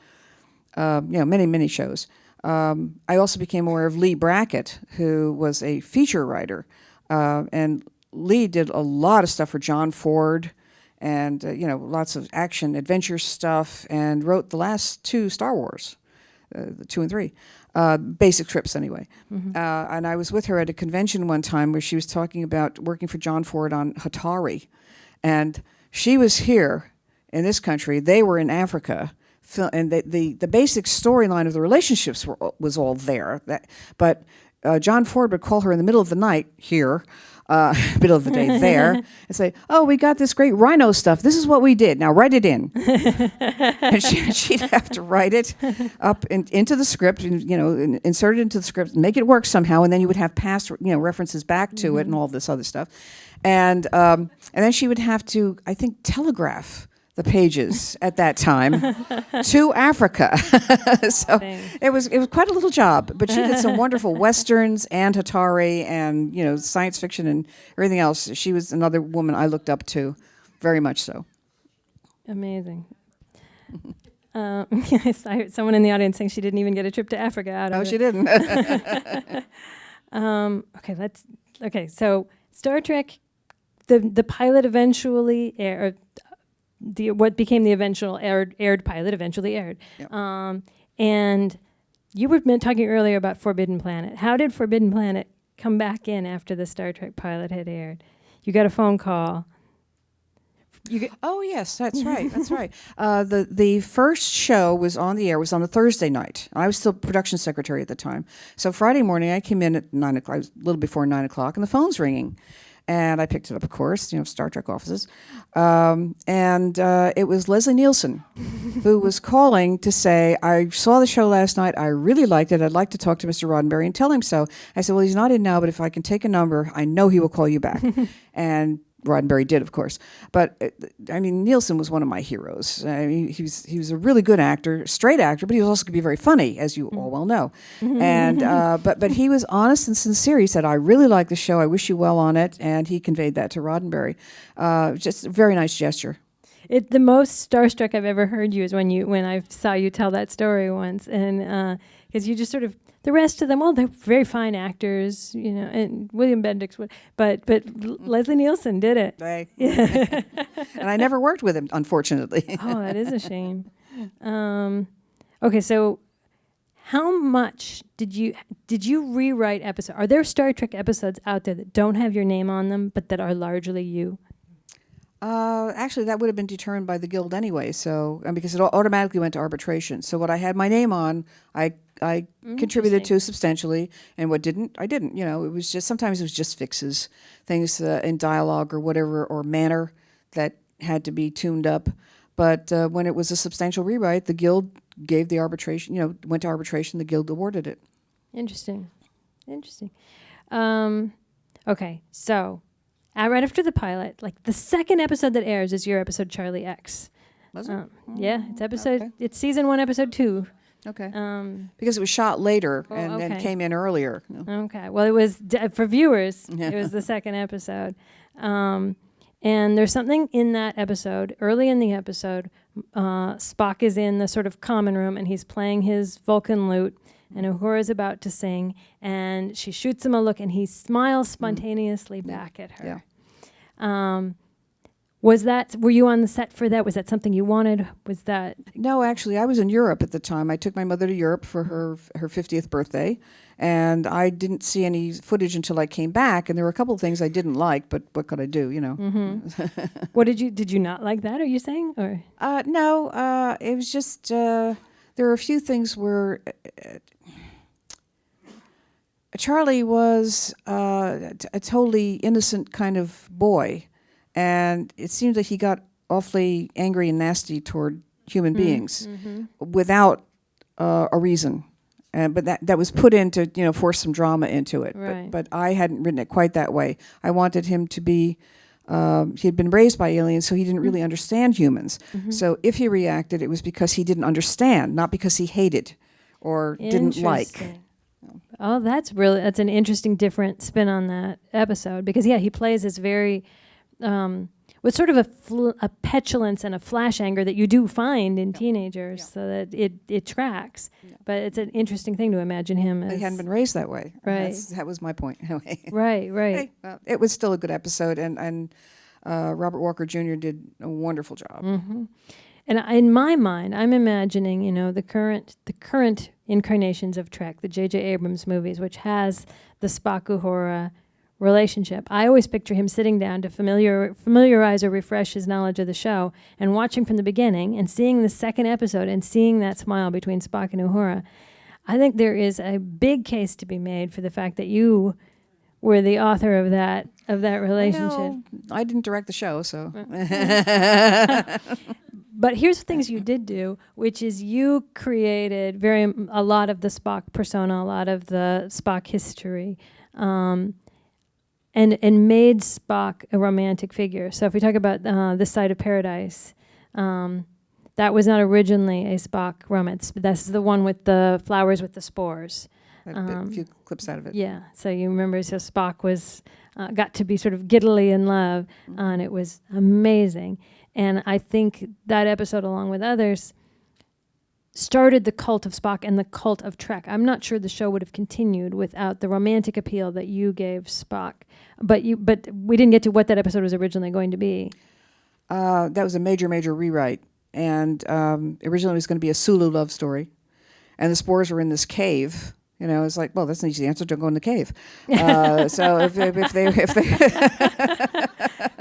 many shows. I also became aware of Lee Brackett, who was a feature writer, and Lee did a lot of stuff for John Ford. And, lots of action, adventure stuff, and wrote the last 2 Star Wars, the 2 and 3, basic trips anyway. And I was with her at a convention one time where she was talking about working for John Ford on Hatari. And she was here in this country. They were in Africa. And the basic storyline of the relationships was all there. But John Ford would call her in the middle of the night here, middle of the day there, and say, "Oh, we got this great rhino stuff. This is what we did. Now write it in." And she'd have to write it up into the script, and insert it into the script, and make it work somehow. And then you would have past references back to it and all this other stuff. And then she would have to, I think, telegraph the pages at that time to Africa. So it was quite a little job, but she did some wonderful westerns and Hatari and science fiction and everything else. She was another woman I looked up to, very much so. Amazing. Yes, I heard someone in the audience saying she didn't even get a trip to Africa out of it. No, she didn't. Okay. So Star Trek, the pilot eventually aired. What became the eventual aired pilot eventually aired. Yep. And You were talking earlier about Forbidden Planet. How did Forbidden Planet come back in after the Star Trek pilot had aired? You got a phone call. Oh yes, that's right. That's right. The first show was on the air. Was on a Thursday night. I was still production secretary at the time. So Friday morning, I came in at 9 o'clock. I was a little before 9 o'clock, and the phone's ringing, and I picked it up. Of course, Star Trek offices, and it was Leslie Nielsen, who was calling to say, "I saw the show last night. I really liked it. I'd like to talk to Mr. Roddenberry and tell him so." I said, "Well, he's not in now, but if I can take a number, I know he will call you back." And Roddenberry did, of course. But, Nielsen was one of my heroes. He was a really good actor, straight actor, but he was also could be very funny, as you all well know. And but he was honest and sincere. He said, "I really like the show. I wish you well on it." And he conveyed that to Roddenberry. Just a very nice gesture. The most starstruck I've ever heard you is when I saw you tell that story once, and because you just sort of, the rest of them, they're very fine actors, and William Bendix would, but Leslie Nielsen did it. And I never worked with him, unfortunately. Oh, that is a shame. Okay, so how much did you rewrite episodes? Are there Star Trek episodes out there that don't have your name on them, but that are largely you? Actually, that would have been determined by the Guild anyway. So, because it automatically went to arbitration. So, what I had my name on, I contributed to substantially, and what didn't, I didn't. It was just sometimes it was just fixes, things in dialogue or whatever or manner that had to be tuned up. But when it was a substantial rewrite, the Guild gave the arbitration. Went to arbitration. The Guild awarded it. Interesting. Okay, so. Right after the pilot, like the second episode that airs is your episode Charlie X. Was it? Yeah, it's episode. Okay. It's season 1, episode 2. Okay. Because it was shot later and came in earlier. Okay. Well, it was for viewers. It was the second episode, and there's something in that episode. Early in the episode, Spock is in the sort of common room and he's playing his Vulcan lute. And Uhura's about to sing, and she shoots him a look, and he smiles spontaneously back at her. Yeah. Were you on the set for that? Was that something you wanted? Was that? No, actually, I was in Europe at the time. I took my mother to Europe for her 50th birthday, and I didn't see any footage until I came back, and there were a couple of things I didn't like, but what could I do, What did you not like that, are you saying? Or? No, it was just, there were a few things where Charlie was a totally innocent kind of boy, and it seemed that he got awfully angry and nasty toward human beings without a reason. But that was put in to force some drama into it. Right. But I hadn't written it quite that way. I wanted him to be. He had been raised by aliens, so he didn't really understand humans. So if he reacted, it was because he didn't understand, not because he hated or didn't like. Oh, that's an interesting different spin on that episode, because he plays this very with sort of a petulance and a flash anger that you do find in teenagers, so that it tracks. Yeah. But it's an interesting thing to imagine him as. He hadn't been raised that way. Right. That was my point. Right. Hey, well, it was still a good episode, and Robert Walker Jr. did a wonderful job. Mm-hmm. And in my mind, I'm imagining, the current incarnations of Trek, the J.J. Abrams movies, which has the Spock-Uhura relationship. I always picture him sitting down to familiarize or refresh his knowledge of the show and watching from the beginning and seeing the second episode and seeing that smile between Spock and Uhura. I think there is a big case to be made for the fact that you were the author of that relationship. Well, I didn't direct the show, so. But here's the things you did do, which is you created a lot of the Spock persona, a lot of the Spock history, and made Spock a romantic figure. So if we talk about This Side of Paradise, that was not originally a Spock romance. But this is the one with the flowers with the spores. A few clips out of it. Yeah, so you remember, so Spock was got to be sort of giddily in love, and it was amazing. And I think that episode, along with others, started the cult of Spock and the cult of Trek. I'm not sure the show would have continued without the romantic appeal that you gave Spock. But we didn't get to what that episode was originally going to be. That was a major, major rewrite. And originally it was going to be a Sulu love story. and the spores were in this cave. You know, it's like, well, that's an easy answer. Don't go in the cave. So if they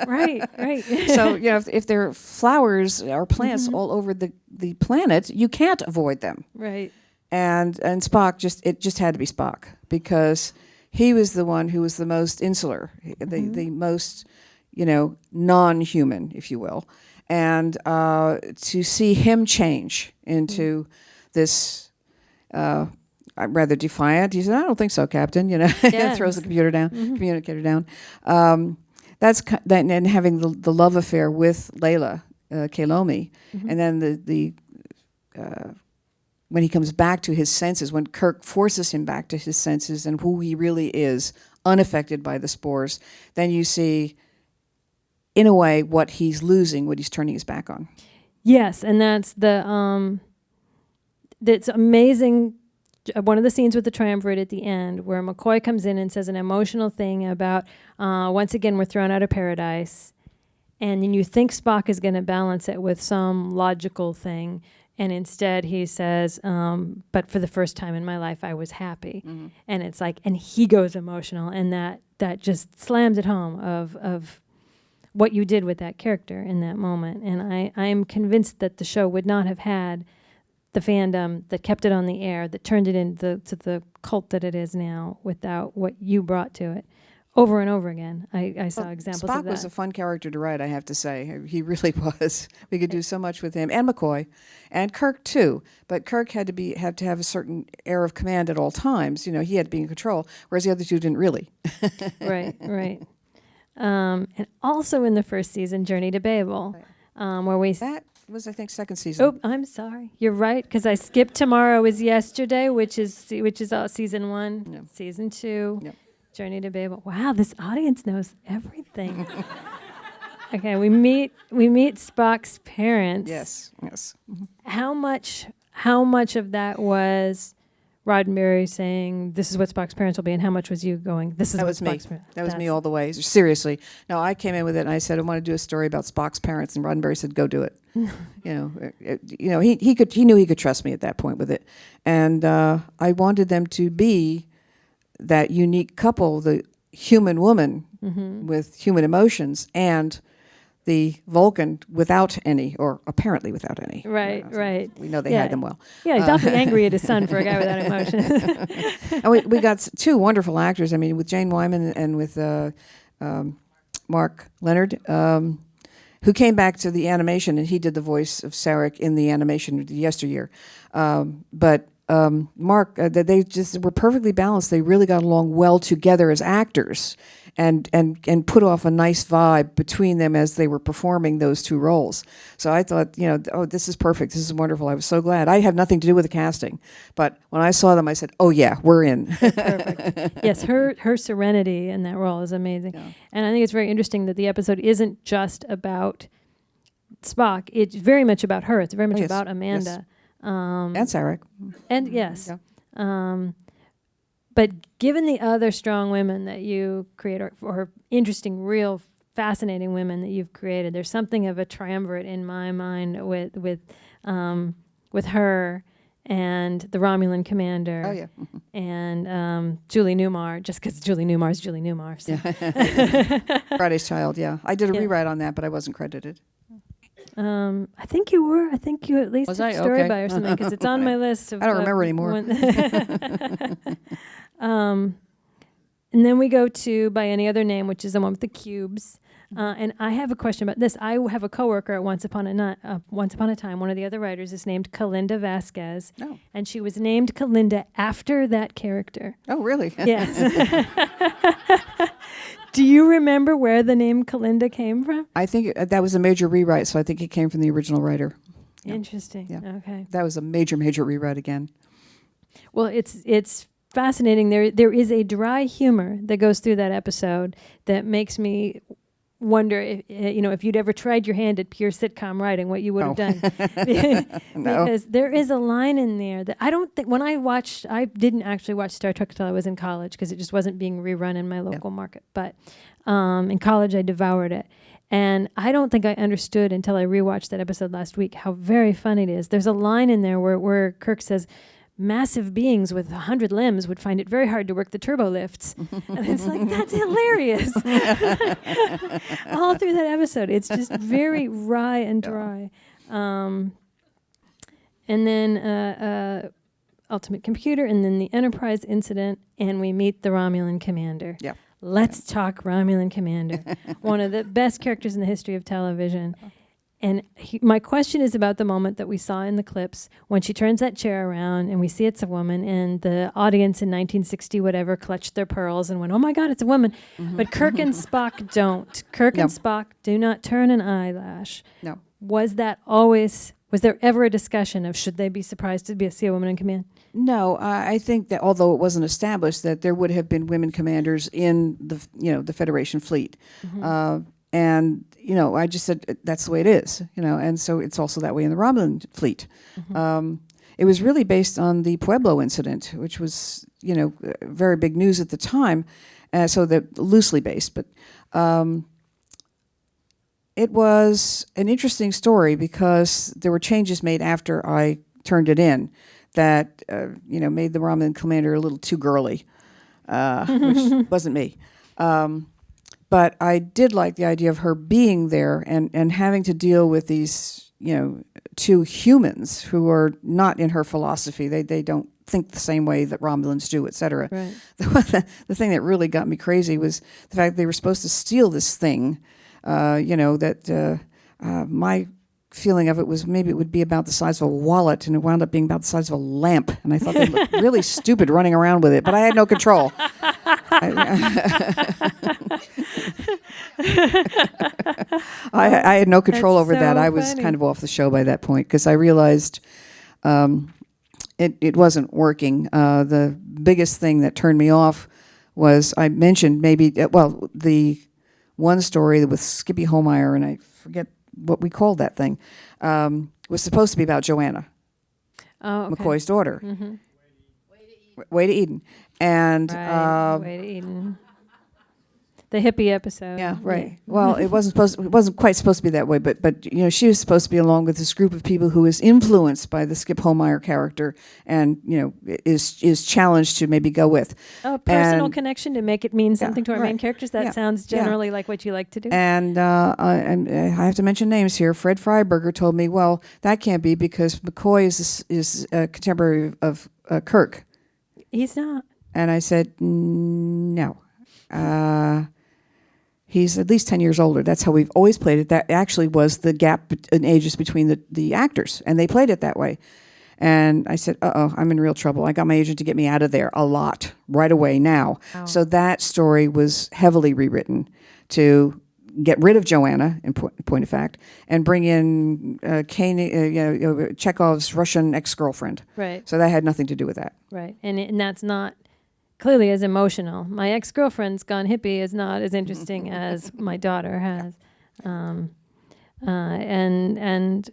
right. So you know, if there are flowers or plants all over the planet, you can't avoid them. Right. And Spock just had to be Spock, because he was the one who was the most insular, the most, you know, non-human, if you will. And to see him change into this rather defiant, he said, "I don't think so, Captain." You know, throws the communicator down. And having the love affair with Layla Kalomi, and then the when he comes back to his senses, when Kirk forces him back to his senses and who he really is, unaffected by the spores, then you see, in a way, what he's losing, what he's turning his back on. Yes, and that's that's amazing. One of the scenes with the triumvirate at the end, where McCoy comes in and says an emotional thing about, once again, we're thrown out of paradise, and then you think Spock is going to balance it with some logical thing, and instead he says, but for the first time in my life, I was happy. And it's like, and he goes emotional, and that just slams it home of what you did with that character in that moment. And I am convinced that the show would not have had the fandom that kept it on the air, that turned it into the cult that it is now, without what you brought to it. Over and over again, I saw examples Spock of that. was a fun character to write, I have to say. He really was. We could do so much with him, and McCoy, and Kirk too. But Kirk had to have a certain air of command at all times. You know, he had to be in control, whereas the other two didn't really. Right. And also in the first season, Journey to Babel, where we... That was, I think, second season. Oh, I'm sorry. You're right, because I skipped Tomorrow is Yesterday, which is season 1, Yep. season 2, Yep. Journey to Babel. Wow, this audience knows everything. Okay, we meet Spock's parents. Yes. How much of that was Roddenberry saying this is what Spock's parents will be, and how much was you going, this is That what was me. Spock's parents? That was me all the way. Seriously. No, I came in with it and I said, I want to do a story about Spock's parents, and Roddenberry said, go do it. He knew he could trust me at that point with it. And I wanted them to be that unique couple, the human woman with human emotions, and the Vulcan without any, or apparently without any. Right. We know they hide them well. Yeah, he's awfully angry at his son for a guy without emotion. And we got two wonderful actors. I mean, with Jane Wyman and with Mark Leonard, who came back to the animation, and he did the voice of Sarek in the animation yesteryear. But Mark, they just were perfectly balanced. They really got along well together as actors, and put off a nice vibe between them as they were performing those two roles. So I thought, this is perfect. This is wonderful. I was so glad. I had nothing to do with the casting, but when I saw them, I said, oh yeah, we're in. Perfect. Yes, her serenity in that role is amazing. Yeah. And I think it's very interesting that the episode isn't just about Spock. It's very much about her. It's very much about Amanda. Yes. And Sarek. And yes. Yeah. But given the other strong women that you create, or interesting, real, fascinating women that you've created, there's something of a triumvirate in my mind with her and the Romulan commander. Oh, yeah. And Julie Newmar, just because Julie Newmar is Julie Newmar. So. Yeah. Friday's Child, yeah. I did a rewrite on that, but I wasn't credited. I think you were. I think you at least did a story by or something, because it's on my list. I don't remember anymore. And then we go to By Any Other Name, which is the one with the cubes. And I have a question about this. I have a coworker at Once Upon a Time. One of the other writers is named Kalinda Vasquez, and she was named Kalinda after that character. Oh, really? Yes. Do you remember where the name Kalinda came from? I think that was a major rewrite, so I think it came from the original writer. Interesting. Yeah. Okay. That was a major rewrite again. Well, it's fascinating. There is a dry humor that goes through that episode that makes me wonder if you'd ever tried your hand at pure sitcom writing, what you would have done. Because there is a line in there that I don't think, I didn't actually watch Star Trek until I was in college, because it just wasn't being rerun in my local market. But in college, I devoured it. And I don't think I understood until I rewatched that episode last week how very funny it is. There's a line in there where Kirk says, massive beings with 100 limbs would find it very hard to work the turbo lifts. And it's like, that's hilarious. All through that episode. It's just very wry and dry. And then Ultimate Computer, and then the Enterprise incident, and we meet the Romulan commander. Yeah. Let's talk Romulan commander. One of the best characters in the history of television. And my question is about the moment that we saw in the clips when she turns that chair around and we see it's a woman, and the audience in 1960 whatever clutched their pearls and went, oh my God, it's a woman. But Kirk and Spock don't. Kirk and Spock do not turn an eyelash. No. Was there ever a discussion of should they be surprised to see a woman in command? No, I think that although it wasn't established, that there would have been women commanders in the Federation fleet. And, I just said that's the way it is, and so it's also that way in the Romulan fleet. It was really based on the Pueblo incident, which was, very big news at the time, so that loosely based. But it was an interesting story because there were changes made after I turned it in that, made the Romulan commander a little too girly, which wasn't me. But I did like the idea of her being there and having to deal with these, two humans who are not in her philosophy. They don't think the same way that Romulans do, et cetera. Right. The thing that really got me crazy was the fact they were supposed to steal this thing, my feeling of it was maybe it would be about the size of a wallet, and it wound up being about the size of a lamp. And I thought they looked really stupid running around with it, but I had no control. I had no control over that. I was kind of off the show by that point because I realized it wasn't working. The biggest thing that turned me off was I mentioned the one story with Skippy Holmeyer, and I forget what we called that thing, was supposed to be about Joanna, McCoy's daughter. Way to Eden. And Way to Eden. The hippie episode. Yeah, right. Well, it wasn't quite supposed to be that way, but she was supposed to be along with this group of people who is influenced by the Skip Holmeyer character, and is challenged to maybe go with. Oh, personal connection to make it mean something to our main characters. That sounds generally like what you like to do. And I have to mention names here. Fred Freiberger told me, well, that can't be because McCoy is a contemporary of Kirk. He's not. And I said, no. He's at least 10 years older. That's how we've always played it. That actually was the gap in ages between the actors, and they played it that way. And I said, I'm in real trouble. I got my agent to get me out of there a lot right away now. Oh. So that story was heavily rewritten to get rid of Joanna, in point of fact, and bring in Chekhov's Russian ex-girlfriend. Right. So that had nothing to do with that. Right. And that's not clearly as emotional. My ex-girlfriend's Gone Hippie is not as interesting as my daughter has. And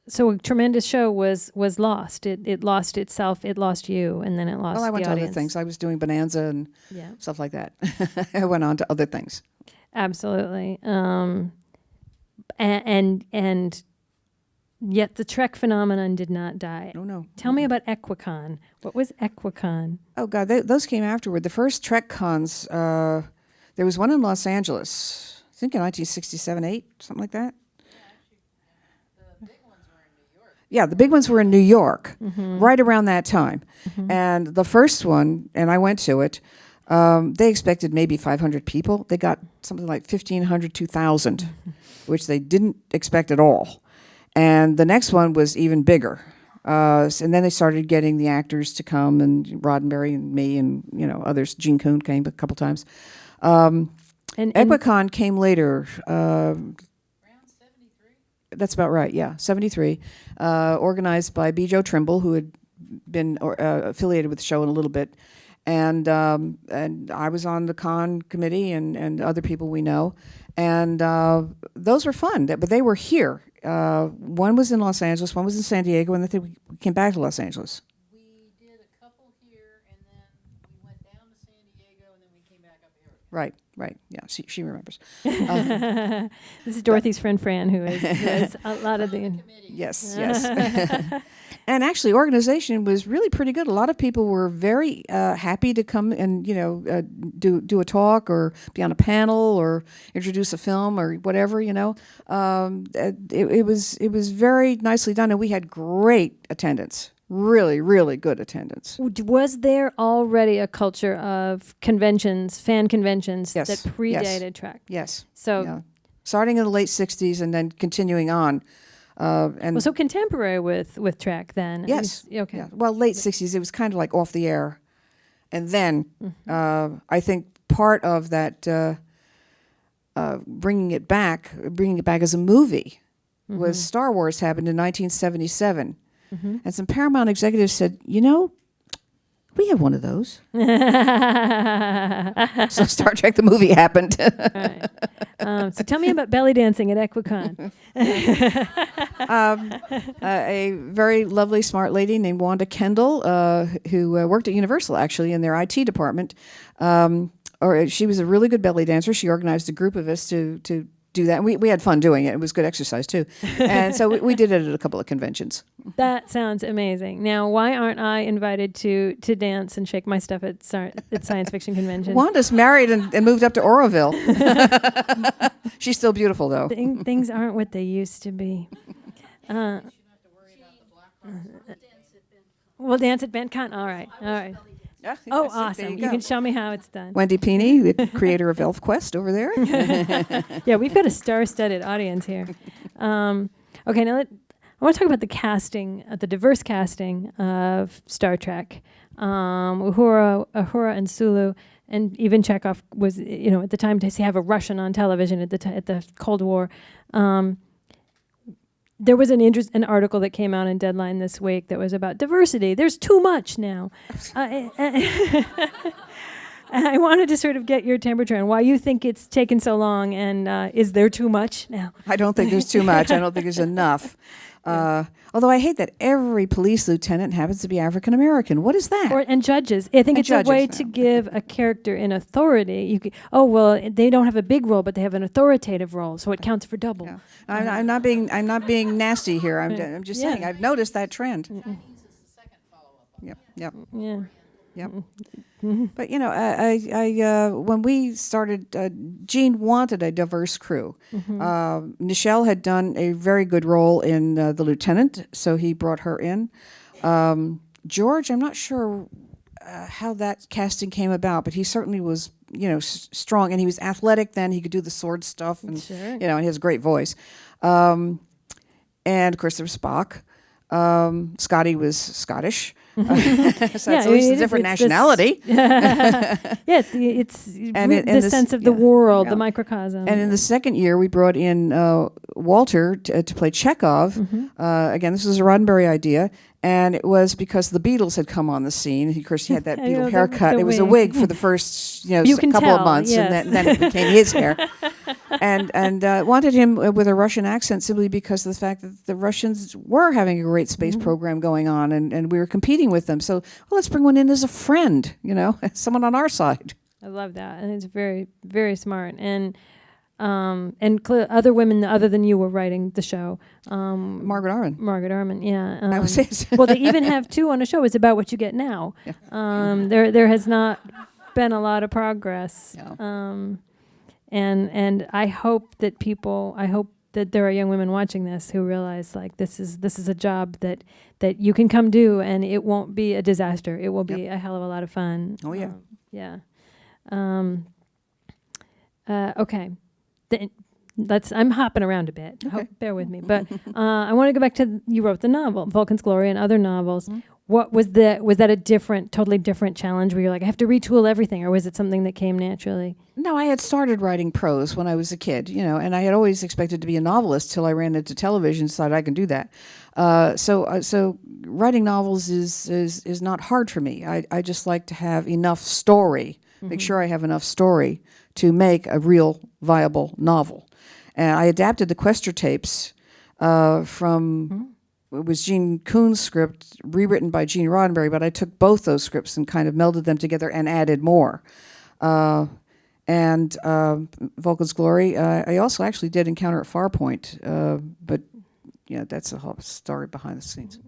so a tremendous show was lost. It lost itself, it lost you, and then it lost the audience. Well, I went to other things. I was doing Bonanza and stuff like that. I went on to other things. Absolutely. And yet the Trek phenomenon did not die. Oh, no. Tell me about Equicon. What was Equicon? Oh, God, those came afterward. The first Trek cons, there was one in Los Angeles, I think in 1967, 8, something like that. Yeah, the big ones were in New York, right around that time. And the first one, and I went to it, they expected maybe 500 people. They got something like 1,500, 2,000, which they didn't expect at all. And the next one was even bigger. And then they started getting the actors to come, and Roddenberry and me and others. Gene Coon came a couple times. And Equicon came later. Around 73? That's about right, yeah, 73. Organized by B. Joe Trimble, who had been affiliated with the show in a little bit. And I was on the con committee and other people we know. And those were fun, but they were here. One was in Los Angeles, one was in San Diego, and then we came back to Los Angeles. We did a couple here, and then we went down to San Diego, and then we came back up here. Right. Right. Yeah. She remembers. This is Dorothy's friend Fran, who is a lot of the. Yes. And actually, organization was really pretty good. A lot of people were very happy to come and do a talk or be on a panel or introduce a film or whatever. It was very nicely done, and we had great attendance. Really, really good attendance. Was there already a culture of conventions, fan conventions, that predated Trek? Yes. So, starting in the late '60s and then continuing on. So contemporary with Trek then. Yes. Okay. Yeah. Well, late '60s, it was kind of like off the air, and then I think part of that bringing it back as a movie was Star Wars happened in 1977. And some Paramount executives said, we have one of those. So Star Trek the movie happened. Right. So tell me about belly dancing at Equicon. A very lovely, smart lady named Wanda Kendall, who worked at Universal, actually, in their IT department. She was a really good belly dancer. She organized a group of us to do that. We had fun doing it. It was good exercise too. And so we did it at a couple of conventions. That sounds amazing. Now, why aren't I invited to dance and shake my stuff at science fiction conventions? Wanda's married and moved up to Oroville. She's still beautiful though. Things aren't what they used to be. We'll dance at BentCon. All right. Yeah, oh, awesome. You can show me how it's done. Wendy Peeney, the creator of ElfQuest over there. Yeah, we've got a star-studded audience here. Okay, now I want to talk about the casting, the diverse casting of Star Trek. Uhura and Sulu, and even Chekhov was, at the time to have a Russian on television at the Cold War. There was an article that came out in Deadline this week that was about diversity. There's too much now. I wanted to sort of get your temperature on why you think it's taken so long, and is there too much now? I don't think there's too much. I don't think there's enough. Although I hate that every police lieutenant happens to be African American. What is that? And judges. I think it's a way to give a character an authority. They don't have a big role, but they have an authoritative role, so it counts for double. Yeah. I'm not being nasty here. I'm just saying I've noticed that trend. Yep. Yeah. Yep. But when we started, Gene wanted a diverse crew. Nichelle had done a very good role in The Lieutenant, so he brought her in. George, I'm not sure how that casting came about, but he certainly was, strong, and he was athletic. Then he could do the sword stuff, and sure. and he has a great voice. And of course, there was Spock. Scotty was Scottish. So that's at least a different nationality. It's the sense of the world, the microcosm. And in the second year, we brought in Walter to play Chekhov. Again, this was a Roddenberry idea, and it was because the Beatles had come on the scene. Of course, he had that Beatle haircut. It was a wig for the first couple of months, and then it became his hair. And wanted him with a Russian accent simply because of the fact that the Russians were having a great space program going on, and we were competing with them. So let's bring one in as a friend, someone on our side. I love that, and it's very, very smart. And other women other than you were writing the show. Margaret Arman, yeah. That was it. Well, they even have two on a show. It's about what you get now. Yeah. There has not been a lot of progress. No. And I hope that there are young women watching this who realize this is a job that you can come do, and it won't be a disaster. It will be a hell of a lot of fun. Oh yeah. Yeah. Okay. I'm hopping around a bit. Okay. Bear with me. But I want to go back to, you wrote the novel, Vulcan's Glory, and other novels. What was that a totally different challenge where you're like, I have to retool everything, or was it something that came naturally? No, I had started writing prose when I was a kid, and I had always expected to be a novelist till I ran into television and decided I can do that. So writing novels is not hard for me. I just like to have enough story, make sure I have enough story to make a real viable novel. And I adapted the Questor Tapes from... It was Gene Kuhn's script, rewritten by Gene Roddenberry, but I took both those scripts and kind of melded them together and added more. and Vulcan's Glory. I also actually did Encounter at Farpoint, but that's a whole story behind the scenes.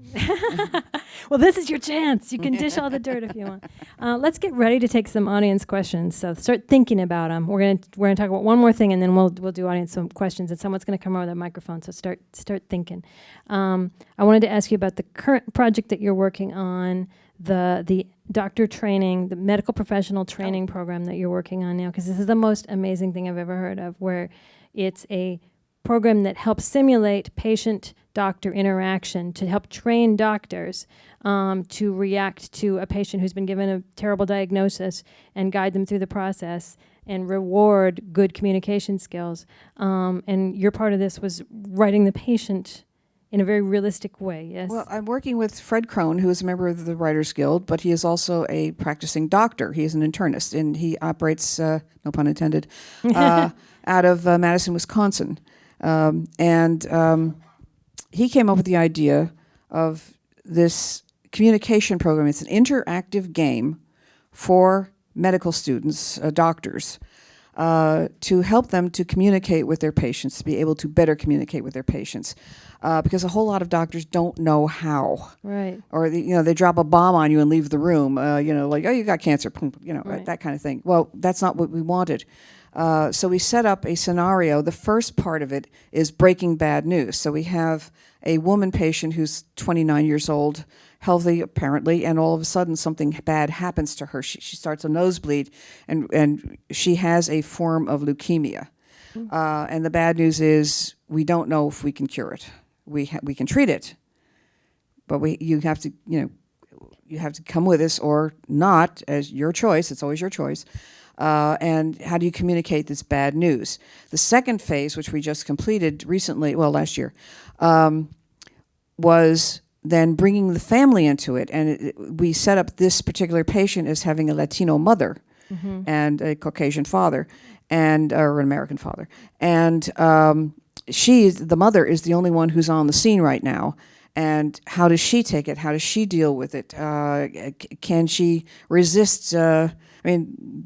Well, this is your chance. You can dish all the dirt if you want. Let's get ready to take some audience questions. So start thinking about them. We're gonna talk about one more thing, and then we'll do audience some questions. And someone's gonna come over with a microphone. So start thinking. I wanted to ask you about the current project that you're working on, the doctor training, the medical professional training program that you're working on now, because this is the most amazing thing I've ever heard of, where it's a program that helps simulate patient-doctor interaction to help train doctors to react to a patient who's been given a terrible diagnosis and guide them through the process and reward good communication skills. And your part of this was writing the patient in a very realistic way, yes? Well, I'm working with Fred Crone, who is a member of the Writers Guild, but he is also a practicing doctor. He is an internist, and he operates, no pun intended, out of Madison, Wisconsin. He came up with the idea of this communication program. It's an interactive game for medical students, doctors, to help them to communicate with their patients, to be able to better communicate with their patients, because a whole lot of doctors don't know how. Right. Or they drop a bomb on you and leave the room. Like, oh, you got cancer, right. That kind of thing. Well, that's not what we wanted. So we set up a scenario. The first part of it is breaking bad news. So we have a woman patient who's 29 years old, healthy apparently, and all of a sudden something bad happens to her. She starts a nosebleed, and she has a form of leukemia. And the bad news is we don't know if we can cure it. We can treat it, but you have to come with us or not, as your choice. It's always your choice. And how do you communicate this bad news? The second phase, which we just completed recently, last year, was then bringing the family into it. And we set up this particular patient as having a Latino mother and a Caucasian father, or an American father. And the mother is the only one who's on the scene right now. And how does she take it? How does she deal with it? Can she resist? The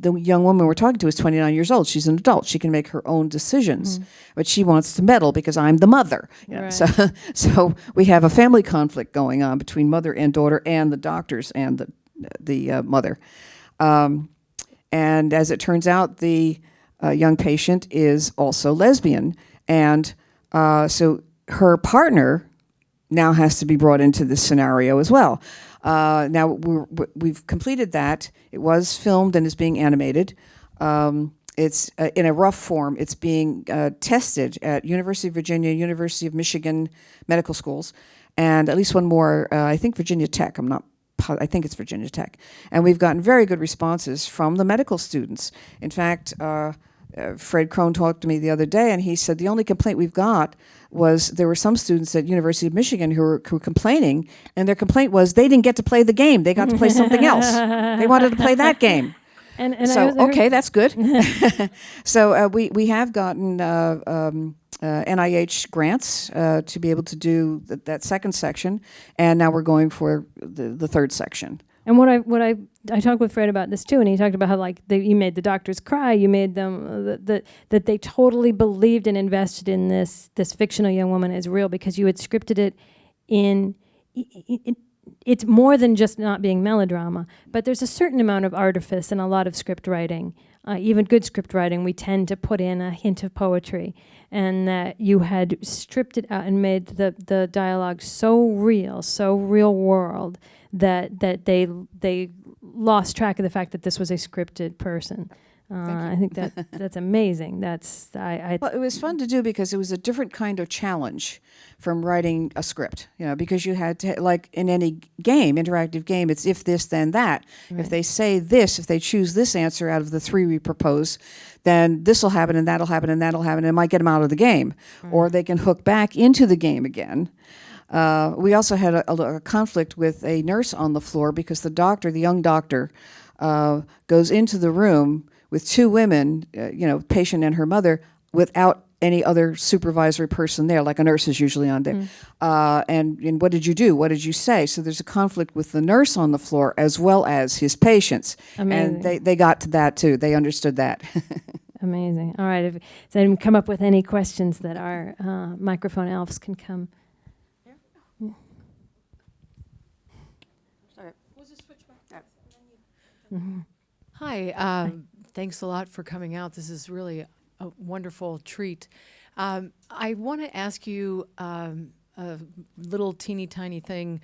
young woman we're talking to is 29 years old. She's an adult. She can make her own decisions. But she wants to meddle because I'm the mother. Right. So we have a family conflict going on between mother and daughter and the doctors and the mother. And as it turns out, the young patient is also lesbian. And so her partner now has to be brought into this scenario as well. Now we've completed that. It was filmed and is being animated. It's in a rough form. It's being tested at University of Virginia, University of Michigan medical schools, and at least one more. I think Virginia Tech. I think it's Virginia Tech, and we've gotten very good responses from the medical students. In fact, Fred Crone talked to me the other day, and he said the only complaint we've got was there were some students at University of Michigan who were complaining, and their complaint was they didn't get to play the game. They got to play something else. They wanted to play that game. And so, okay, that's good. So we have gotten NIH grants to be able to do that second section, and now we're going for the third section. And what I talked with Fred about this too, and he talked about how you made the doctors cry, you made them that they totally believed and invested in this fictional young woman as real because you had scripted it in. It's more than just not being melodrama, but there's a certain amount of artifice in a lot of script writing. Even good script writing, we tend to put in a hint of poetry, and that you had stripped it out and made the dialogue so real world that they lost track of the fact that this was a scripted person. I think that's amazing. Well, it was fun to do because it was a different kind of challenge from writing a script. Because you had to, like in any game, interactive game, it's if this, then that. Right. If they say this, if they choose this answer out of the three we propose, then this will happen and that'll happen and that'll happen, and it might get them out of the game, or they can hook back into the game again. We also had a conflict with a nurse on the floor because the young doctor, goes into the room with two women, patient and her mother, without any other supervisory person there, like a nurse is usually on there. And what did you do? What did you say? So there's a conflict with the nurse on the floor as well as his patients. Amazing. And they got to that too. They understood that. Amazing. All right. Does anyone come up with any questions that our microphone elves can come? Hi, thanks a lot for coming out. This is really a wonderful treat. I want to ask you a little teeny tiny thing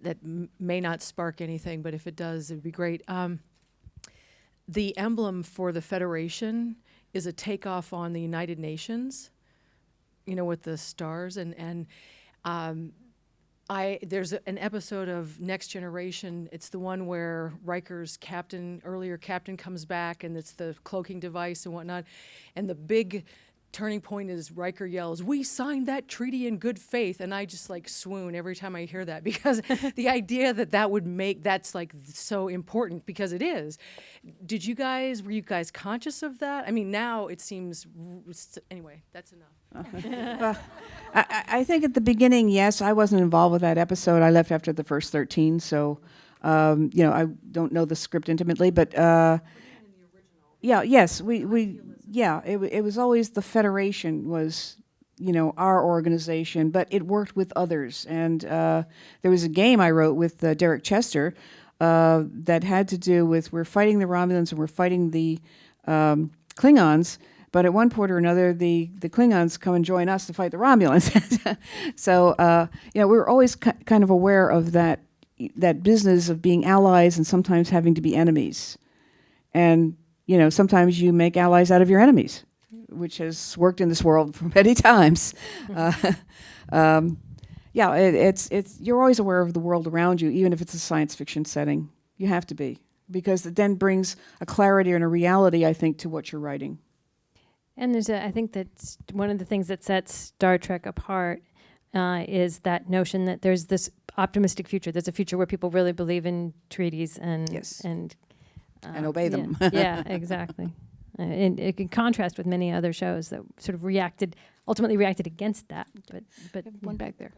that may not spark anything, but if it does, it would be great. The emblem for the Federation is a takeoff on the United Nations, you know, with the stars, and there's an episode of Next Generation. It's the one where Riker's earlier captain comes back, and it's the cloaking device and whatnot. And the big turning point is Riker yells, "We signed that treaty in good faith." And I just like swoon every time I hear that, because the idea that would that's like so important, because it is. Were you guys conscious of that? I mean, now it seems, anyway, that's enough. I think at the beginning, yes, I wasn't involved with that episode. I left after the first 13, so I don't know the script intimately, but it was always the Federation was, our organization, but it worked with others. And there was a game I wrote with Derek Chester that had to do with, we're fighting the Romulans and we're fighting the Klingons. But at one point or another, the Klingons come and join us to fight the Romulans. So, we were always kind of aware of that business of being allies and sometimes having to be enemies. And, sometimes you make allies out of your enemies, which has worked in this world for many times. You're always aware of the world around you, even if it's a science fiction setting. You have to be, because it then brings a clarity and a reality, I think, to what you're writing. And I think that's one of the things that sets Star Trek apart is that notion that there's this optimistic future. There's a future where people really believe in treaties and obey them. Yeah, exactly. And it can contrast with many other shows that sort of ultimately reacted against that. But one back there.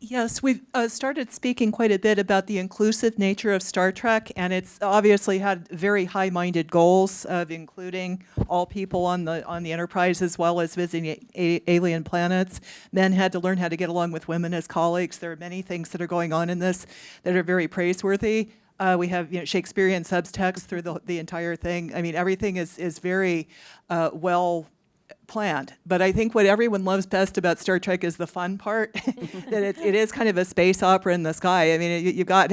Yes, we've started speaking quite a bit about the inclusive nature of Star Trek, and it's obviously had very high-minded goals of including all people on the Enterprise, as well as visiting alien planets. Men had to learn how to get along with women as colleagues. There are many things that are going on in this that are very praiseworthy. We have Shakespearean subtext through the entire thing. I mean, everything is very well planned. But I think what everyone loves best about Star Trek is the fun part, that it is kind of a space opera in the sky. I mean, you've got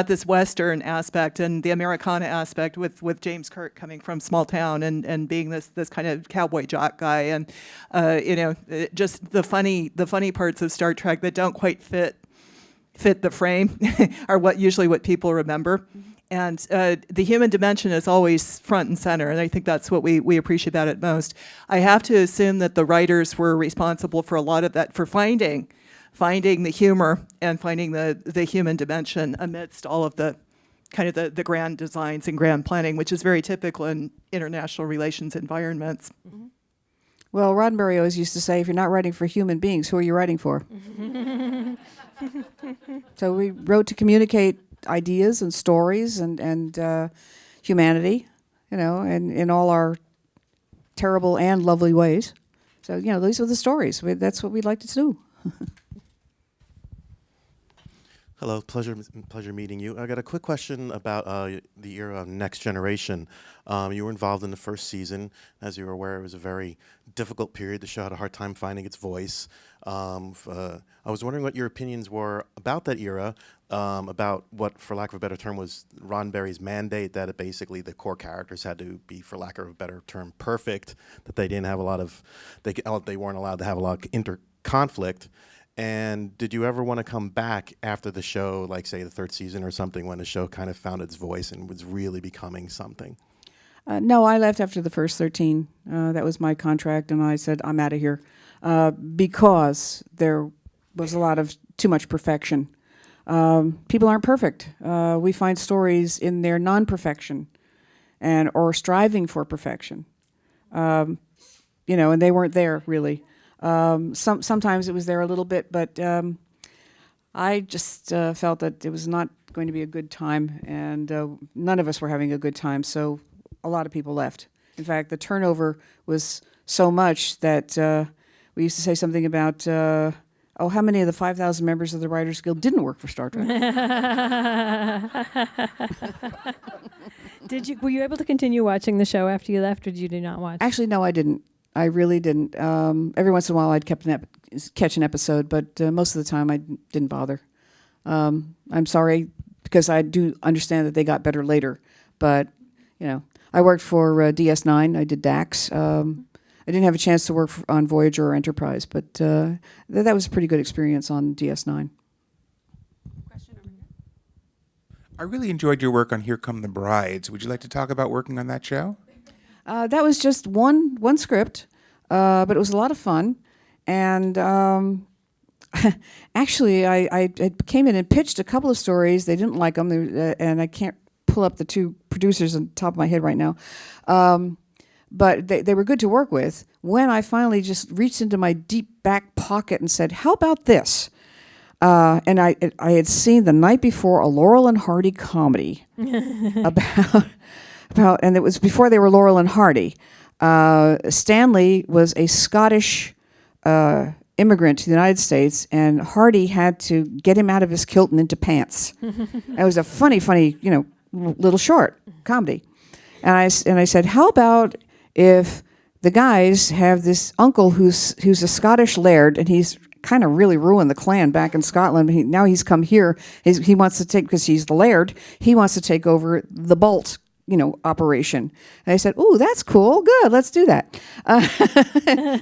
this Western aspect and the Americana aspect with James Kirk coming from small town and being this kind of cowboy jock guy, and just the funny parts of Star Trek that don't quite fit the frame are usually what people remember. And the human dimension is always front and center, and I think that's what we appreciate about it most. I have to assume that the writers were responsible for a lot of that, for finding the humor and finding the human dimension amidst all of the kind of the grand designs and grand planning, which is very typical in international relations environments. Mm-hmm. Well, Roddenberry always used to say, if you're not writing for human beings, who are you writing for? So we wrote to communicate ideas and stories and humanity, and in all our terrible and lovely ways. So, these are the stories. That's what we'd like to do. Hello, pleasure meeting you. I got a quick question about the era of Next Generation. You were involved in the first season. As you were aware, it was a very difficult period. The show had a hard time finding its voice. I was wondering what your opinions were about that era, about what, for lack of a better term, was Roddenberry's mandate, that basically the core characters had to be, for lack of a better term, perfect, that they didn't have a lot of, they weren't allowed to have a lot of inter-conflict. And did you ever want to come back after the show, like say the third season or something, when the show kind of found its voice and was really becoming something? No, I left after the first 13. That was my contract, and I said, I'm out of here, because there was a lot of too much perfection. People aren't perfect. We find stories in their non-perfection or striving for perfection. And they weren't there really. Sometimes it was there a little bit, but I just felt that it was not going to be a good time, and none of us were having a good time, so a lot of people left. In fact, the turnover was so much that we used to say something about, how many of the 5,000 members of the Writers Guild didn't work for Star Trek? Were you able to continue watching the show after you left, or did you not watch? Actually, no, I didn't. I really didn't. Every once in a while, I'd catch an episode, but most of the time, I didn't bother. I'm sorry, because I do understand that they got better later. But, I worked for DS9. I did Dax. I didn't have a chance to work on Voyager or Enterprise, but that was a pretty good experience on DS9. I really enjoyed your work on Here Come the Brides. Would you like to talk about working on that show? That was just one script, but it was a lot of fun. And actually, I came in and pitched a couple of stories. They didn't like them, and I can't pull up the two producers on top of my head right now. But they were good to work with. When I finally just reached into my deep back pocket and said, how about this? And I had seen the night before a Laurel and Hardy comedy about, and it was before they were Laurel and Hardy. Stanley was a Scottish immigrant to the United States, and Hardy had to get him out of his kilt and into pants. It was a funny, little short comedy. And I said, how about if the guys have this uncle who's a Scottish laird, and he's kind of really ruined the clan back in Scotland. Now he's come here. He wants to take, because he's the laird, he wants to take over the Bolt, operation. And I said, "Ooh, that's cool. Good, let's do that."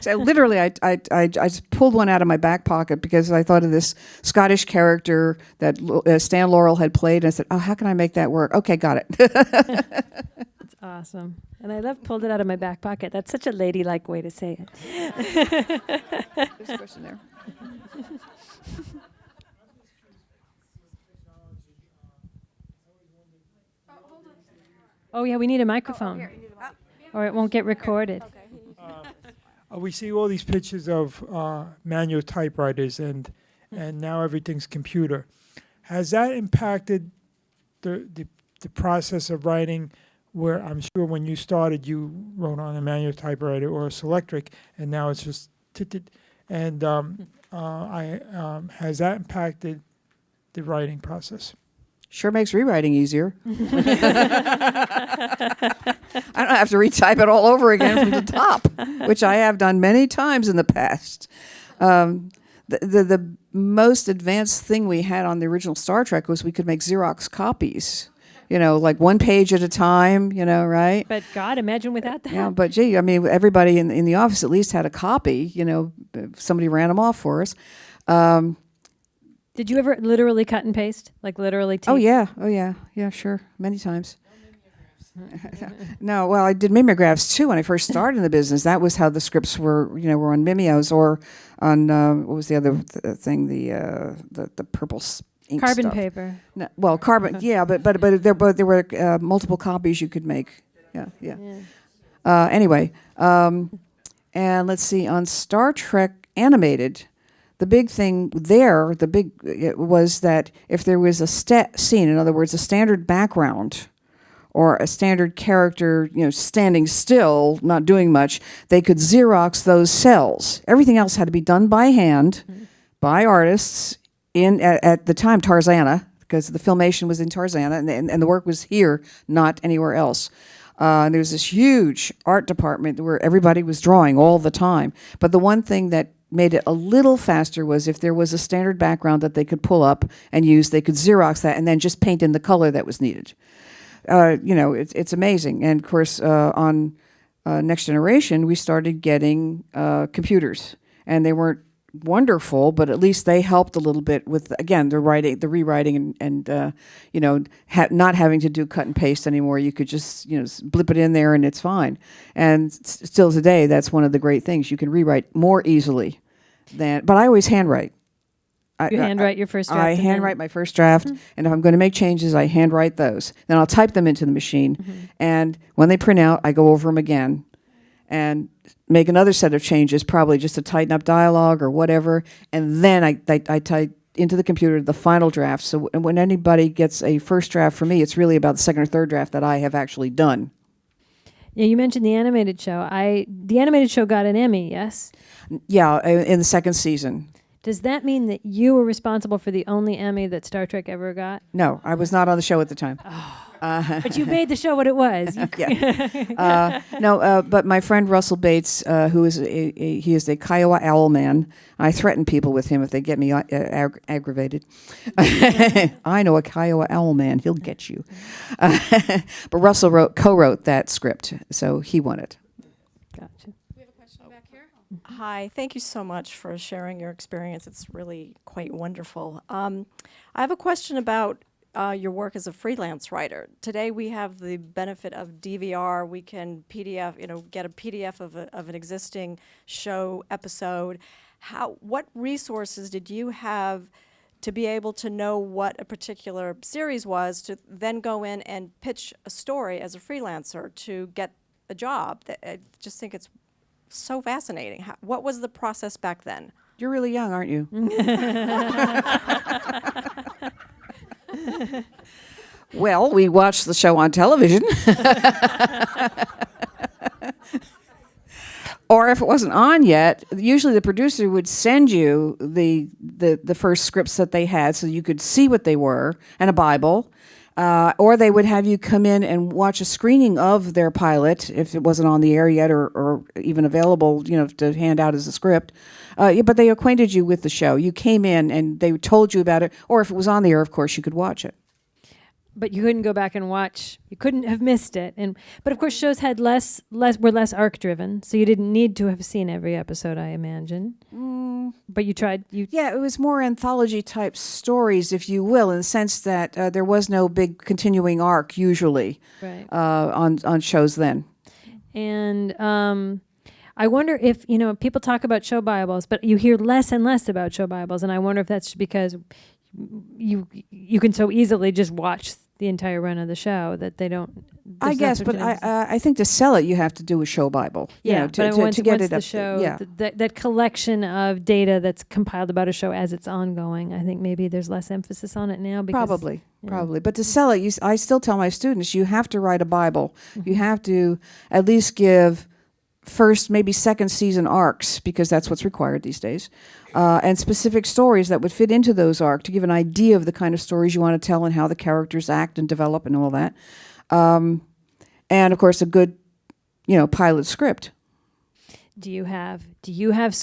So literally, I just pulled one out of my back pocket because I thought of this Scottish character that Stan Laurel had played, and I said, "Oh, how can I make that work?" Okay, got it. That's awesome. And I love pulled it out of my back pocket. That's such a ladylike way to say it. There's a question there. Oh, yeah, we need a microphone, or it won't get recorded. We see all these pictures of manual typewriters, and now everything's computer. Has that impacted the process of writing, where I'm sure when you started, you wrote on a manual typewriter or a Selectric, and now it's just and has that impacted the writing process? Sure makes rewriting easier. I don't have to retype it all over again from the top, which I have done many times in the past. The most advanced thing we had on the original Star Trek was we could make Xerox copies, like one page at a time, right? But God, imagine without that. Yeah, but gee, I mean, everybody in the office at least had a copy, if somebody ran them off for us. Did you ever literally cut and paste? Like literally tape? Oh, yeah, sure, many times. No, well, I did mimeographs too when I first started in the business. That was how the scripts were, were on mimeos or on what was the other thing, the purple ink Carbon stuff. paper. No, well, carbon, yeah, but there were multiple copies you could make. Yeah. Anyway, and let's see, on Star Trek Animated, the big thing there, was that if there was a scene, in other words, a standard background or a standard character, standing still, not doing much, they could Xerox those cells. Everything else had to be done by hand, by artists at the time, Tarzana, because the filmation was in Tarzana, and the work was here, not anywhere else. And there was this huge art department where everybody was drawing all the time. But the one thing that made it a little faster was if there was a standard background that they could pull up and use, they could Xerox that and then just paint in the color that was needed. It's amazing. And of course, on Next Generation, we started getting computers, and they weren't wonderful, but at least they helped a little bit with, again, the rewriting, and not having to do cut and paste anymore. You could just blip it in there and it's fine. And still today, that's one of the great things. You can rewrite more easily but I always handwrite. You handwrite your first draft? I handwrite my first draft, and if I'm going to make changes, I handwrite those. Then I'll type them into the machine, and when they print out, I go over them again. and make another set of changes, probably just to tighten up dialogue or whatever, and then I type into the computer the final draft. So when anybody gets a first draft from me, it's really about the second or third draft that I have actually done. Yeah, you mentioned the animated show. The animated show got an Emmy, yes? Yeah, in the second season. Does that mean that you were responsible for the only Emmy that Star Trek ever got? No, I was not on the show at the time. But you made the show what it was. But my friend Russell Bates, who is he is a Kiowa owl man. I threaten people with him if they get me aggravated. I know a Kiowa owl man; he'll get you. But Russell co-wrote that script, so he won it. Gotcha. Hi, thank you so much for sharing your experience. It's really quite wonderful. I have a question about your work as a freelance writer. Today we have the benefit of DVR. We can PDF, get a PDF of an existing show episode. What resources did you have to be able to know what a particular series was, to then go in and pitch a story as a freelancer to get a job? I just think it's so fascinating. What was the process back then? You're really young, aren't you? Well, we watched the show on television. Or if it wasn't on yet, usually the producer would send you the first scripts that they had so you could see what they were, and a Bible. Or they would have you come in and watch a screening of their pilot if it wasn't on the air yet or even available, to hand out as a script. But they acquainted you with the show. You came in and they told you about it. Or if it was on the air, of course, you could watch it. But you couldn't go back and watch. You couldn't have missed it. But of course, shows had were less arc driven, so you didn't need to have seen every episode, I imagine. But you tried. Yeah, it was more anthology type stories, if you will, in the sense that there was no big continuing arc usually on shows then. And I wonder if people talk about show Bibles, but you hear less and less about show Bibles, and I wonder if that's because you can so easily just watch the entire run of the show that they don't. I guess, but I think to sell it, you have to do a show Bible. Yeah, to once get it the up. show, that collection of data that's compiled about a show as it's ongoing. I think maybe there's less emphasis on it now. Because, Probably. But to sell it, I still tell my students, you have to write a Bible. Mm-hmm. You have to at least give first, maybe second season arcs, because that's what's required these days, and specific stories that would fit into those arcs to give an idea of the kind of stories you want to tell and how the characters act and develop and all that. And of course, a good, pilot script. Do you have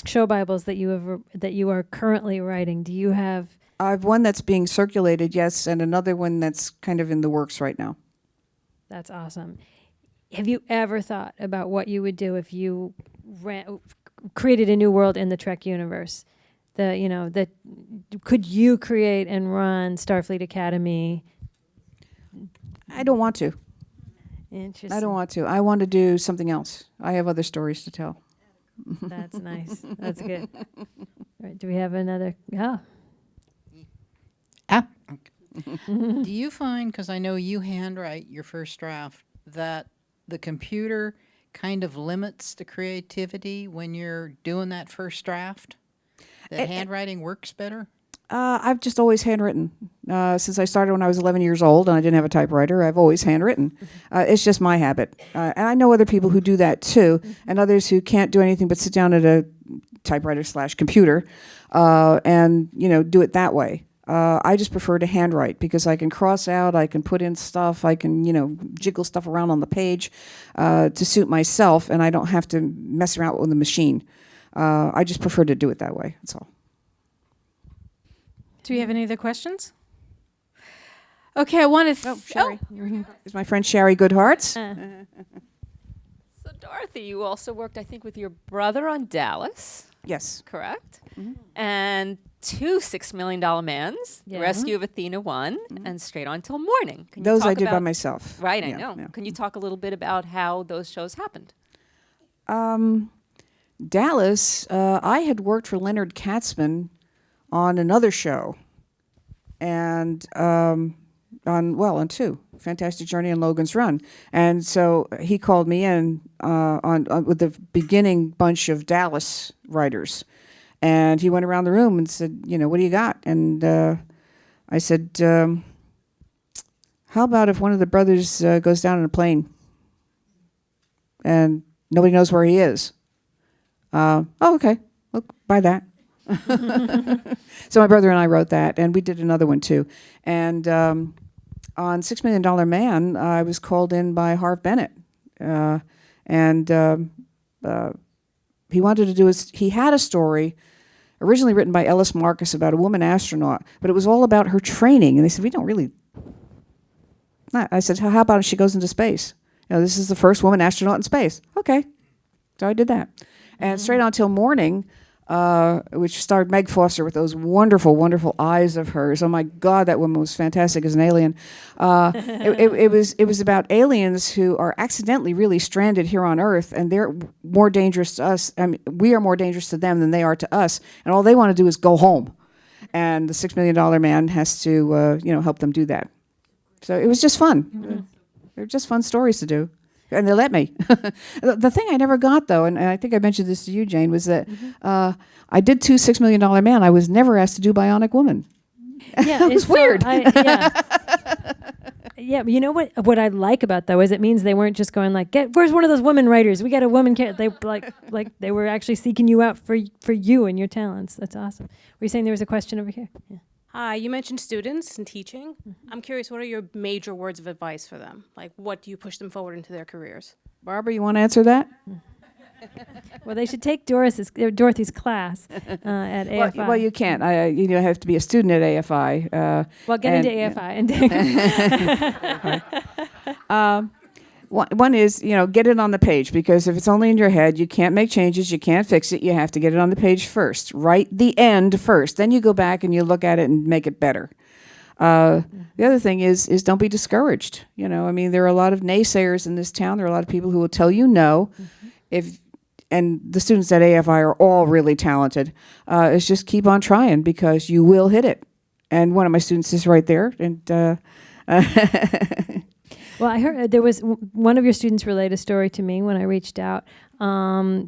show Bibles that you are currently writing? Do you have? I have one that's being circulated, yes, and another one that's kind of in the works right now. That's awesome. Have you ever thought about what you would do if you created a new world in the Trek universe? Could you create and run Starfleet Academy? I don't want to. Interesting. I don't want to. I want to do something else. I have other stories to tell. That's nice. That's good. All right, do we have another? Yeah. Do you find, because I know you handwrite your first draft, that the computer kind of limits the creativity when you're doing that first draft? That handwriting works better? I've just always handwritten. Since I started when I was 11 years old and I didn't have a typewriter, I've always handwritten. It's just my habit. And I know other people who do that too, and others who can't do anything but sit down at a typewriter/computer and do it that way. I just prefer to handwrite because I can cross out, I can put in stuff, I can, jiggle stuff around on the page to suit myself, and I don't have to mess around with the machine. I just prefer to do it that way, that's all. Do we have any other questions? Okay, I want to... Sherry. Is my friend Sherry Goodharts. So, Dorothy, you also worked, I think, with your brother on Dallas. Yes. Correct? Mm-hmm. And 2 $6 Million Mans, The Rescue of Athena 1, and Straight On Till Morning. Can those you I did by myself. Right, I know. Yeah. Can you talk a little bit about how those shows happened? Dallas, I had worked for Leonard Katzman on another show. And on two, Fantastic Journey and Logan's Run. And so he called me in on with the beginning bunch of Dallas writers. And he went around the room and said, what do you got? And I said, how about if one of the brothers goes down in a plane and nobody knows where he is? Oh, okay. We'll buy that. So my brother and I wrote that, and we did another one too. And on $6 Million Man, I was called in by Harv Bennett, and he wanted to do he had a story originally written by Ellis Marcus about a woman astronaut, but it was all about her training. And they said, we don't really. I said, how about if she goes into space? This is the first woman astronaut in space. Okay, so I did that, and Straight On Till Morning. Which starred Meg Foster with those wonderful, wonderful eyes of hers. Oh my God, that woman was fantastic as an alien. It was about aliens who are accidentally really stranded here on Earth, and they're more dangerous to us. I mean, we are more dangerous to them than they are to us, and all they want to do is go home. And the $6 Million Man has to, help them do that. So it was just fun. Mm-hmm. They're just fun stories to do. And they let me. The thing I never got, though, and I think I mentioned this to you, Jane, was that I did 2 $6 Million Man. I was never asked to do Bionic Woman. Yeah, it was weird. Yeah, but you know what I like about though is it means they weren't just going like, where's one of those women writers? We got a woman. They like they were actually seeking you out for you and your talents. That's awesome. Were you saying there was a question over here? Yeah. Hi, you mentioned students and teaching. I'm curious, what are your major words of advice for them? Like, what do you push them forward into their careers? Barbara, you want to answer that? Well, they should take Dorothy's class at AFI. Well, you can't. You have to be a student at AFI. Get into AFI. One is, get it on the page, because if it's only in your head, you can't make changes, you can't fix it, you have to get it on the page first. Write the end first. Then you go back and you look at it and make it better. The other thing is don't be discouraged. There are a lot of naysayers in this town. There are a lot of people who will tell you no. And the students at AFI are all really talented. It's just keep on trying, because you will hit it. And one of my students is right there. And well, I heard there was one of your students relayed a story to me when I reached out,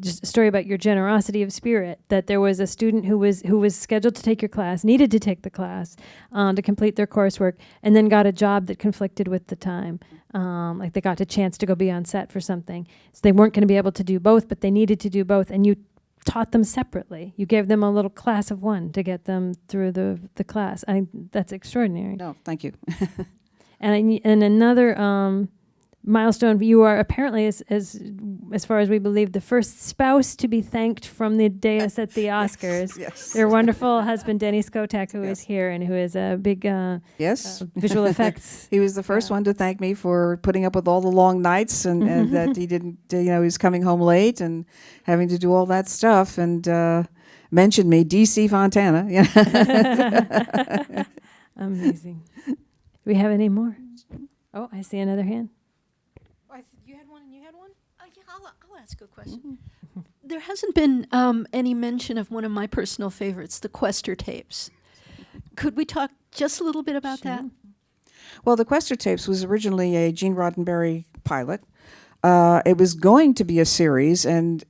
just a story about your generosity of spirit, that there was a student who was scheduled to take your class, needed to take the class to complete their coursework, and then got a job that conflicted with the time. Like they got a chance to go be on set for something. So they weren't going to be able to do both, but they needed to do both, and you taught them separately. You gave them a little class of one to get them through the class. That's extraordinary. No, thank you. And another milestone, you are apparently, as far as we believe, the first spouse to be thanked from the dais at the Oscars. Yes. Their wonderful husband, Denny Skotak, who is here and who is a big visual effects. He was the first one to thank me for putting up with all the long nights and that he didn't, he was coming home late and having to do all that stuff, and mentioned me, D.C. Fontana. Amazing. Do we have any more? Oh, I see another hand. You had one and you had one? Yeah, I'll ask a question. There hasn't been any mention of one of my personal favorites, the Questor Tapes. Could we talk just a little bit about that? Well, the Questor Tapes was originally a Gene Roddenberry pilot. It was going to be a series, and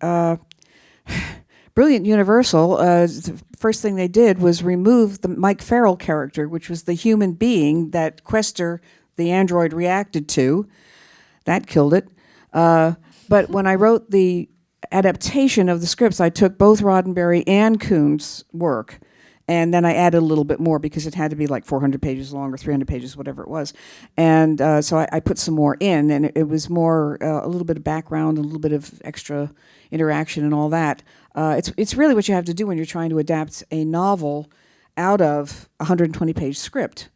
Brilliant Universal, the first thing they did was remove the Mike Farrell character, which was the human being that Questor, the android, reacted to. That killed it. But when I wrote the adaptation of the scripts, I took both Roddenberry and Kuhn's work, and then I added a little bit more because it had to be like 400 pages long or 300 pages, whatever it was. And so I put some more in, and it was more a little bit of background, a little bit of extra interaction and all that. It's really what you have to do when you're trying to adapt a novel out of a 120-page script.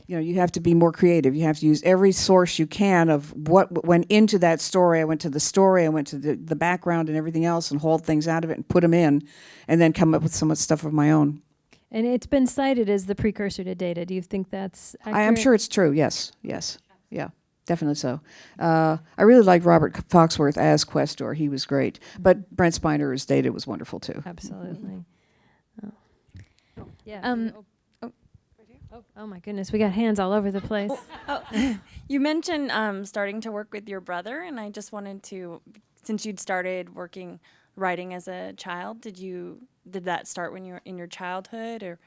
You have to be more creative. You have to use every source you can of what went into that story. I went to the story, I went to the background and everything else, and hauled things out of it and put them in, and then come up with some stuff of my own. And it's been cited as the precursor to Data. Do you think that's accurate? I am sure it's true, yes. Yeah, definitely so. I really liked Robert Foxworth as Questor. He was great. But Brent Spiner as Data was wonderful, too. Absolutely. Yeah. Oh my goodness, we got hands all over the place. You mentioned starting to work with your brother, and I just wanted to, since you'd started writing as a child, did that start when you were in your childhood, or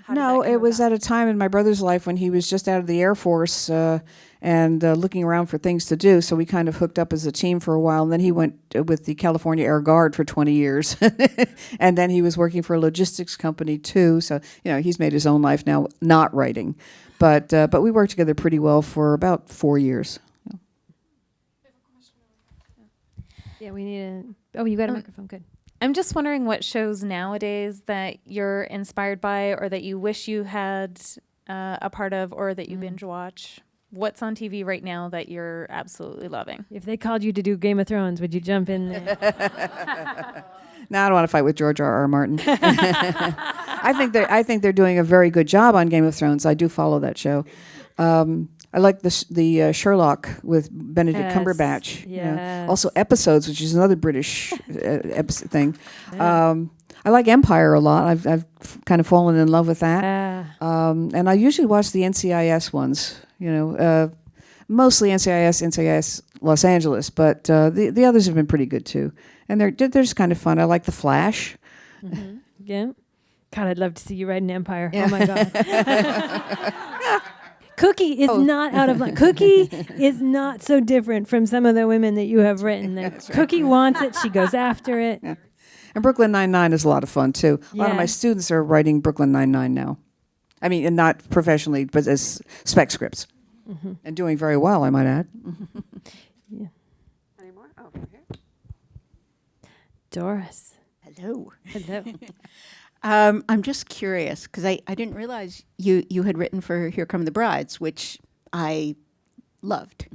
how did that No, come it was about? at a time in my brother's life when he was just out of the Air Force and looking around for things to do. So we kind of hooked up as a team for a while. And then he went with the California Air Guard for 20 years. And then he was working for a logistics company too. So, he's made his own life now not writing. But we worked together pretty well for about 4 years. Yeah, we need oh, you got a microphone, good. I'm just wondering what shows nowadays that you're inspired by or that you wish you had a part of or that you binge watch. What's on TV right now that you're absolutely loving? If they called you to do Game of Thrones, would you jump in there? No, I don't want to fight with George R.R. Martin. I think they're doing a very good job on Game of Thrones. I do follow that show. I like the Sherlock with Benedict Cumberbatch. Yes. Also Episodes, which is another British thing. I like Empire a lot. I've kind of fallen in love with that. And I usually watch the NCIS ones. Mostly NCIS Los Angeles, but the others have been pretty good too. And they're just kind of fun. I like The Flash. Mm-hmm. Yeah. God, I'd love to see you ride an Empire. Yeah. Oh my God. Cookie is not out of line. Cookie is not so different from some of the women that you have written. Cookie wants it. She goes after it. Yeah. And Brooklyn Nine-Nine is a lot of fun, too. A lot of my students are writing Brooklyn Nine-Nine now. I mean, and not professionally, but as spec scripts. Mm-hmm. And doing very well, I might add. Yeah. Any more? Oh, over here. Doris. Hello. Hello. I'm just curious because I didn't realize you had written for Here Come the Brides, which I loved.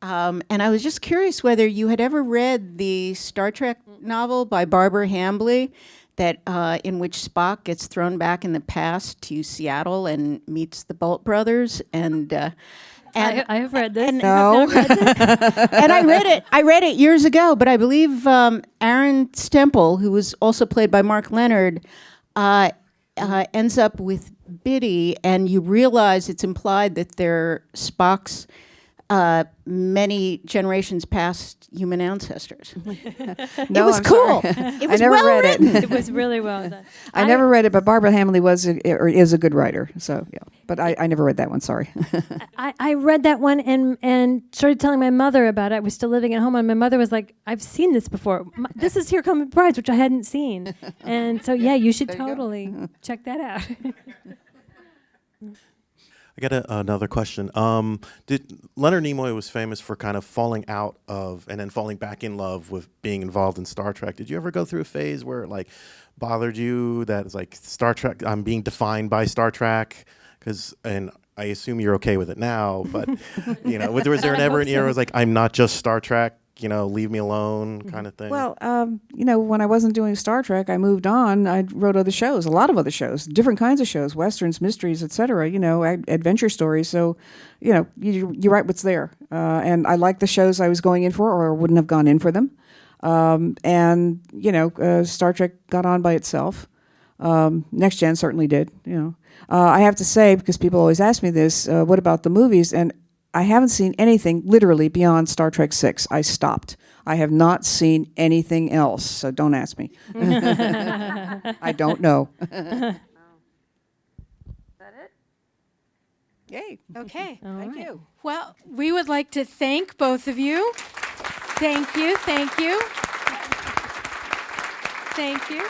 And I was just curious whether you had ever read the Star Trek novel by Barbara Hambly, that in which Spock gets thrown back in the past to Seattle and meets the Bolt brothers. And I have read this. No. And I read it years ago, but I believe Aaron Stemple, who was also played by Mark Leonard, ends up with Biddy, and you realize it's implied that they're Spock's many generations past human ancestors. It was cool. It was I never well read written. It was really well done. I never read it, but Barbara Hambly is a good writer. So yeah, but I never read that one. Sorry. I read that one and started telling my mother about it. I was still living at home, and my mother was like, "I've seen this before. This is Here Come the Brides," which I hadn't seen. And so yeah, you should totally check that out. I got another question. Leonard Nimoy was famous for kind of falling out of and then falling back in love with being involved in Star Trek. Did you ever go through a phase where it bothered you that it's like Star Trek, I'm being defined by Star Trek? And I assume you're okay with it now, but was there ever an era where it was like, I'm not just Star Trek, leave me alone kind of thing? Well, when I wasn't doing Star Trek, I moved on. I wrote other shows, a lot of other shows, different kinds of shows, westerns, mysteries, etc. Adventure stories. So, you write what's there. And I liked the shows I was going in for, or I wouldn't have gone in for them. Star Trek got on by itself. Next Gen certainly did. I have to say, because people always ask me this, what about the movies? And I haven't seen anything literally beyond Star Trek 6. I stopped. I have not seen anything else, so don't ask me. I don't know. Is that it? Yay. Okay. Thank you. Well, we would like to thank both of you. Thank you. Thank you. Thank you.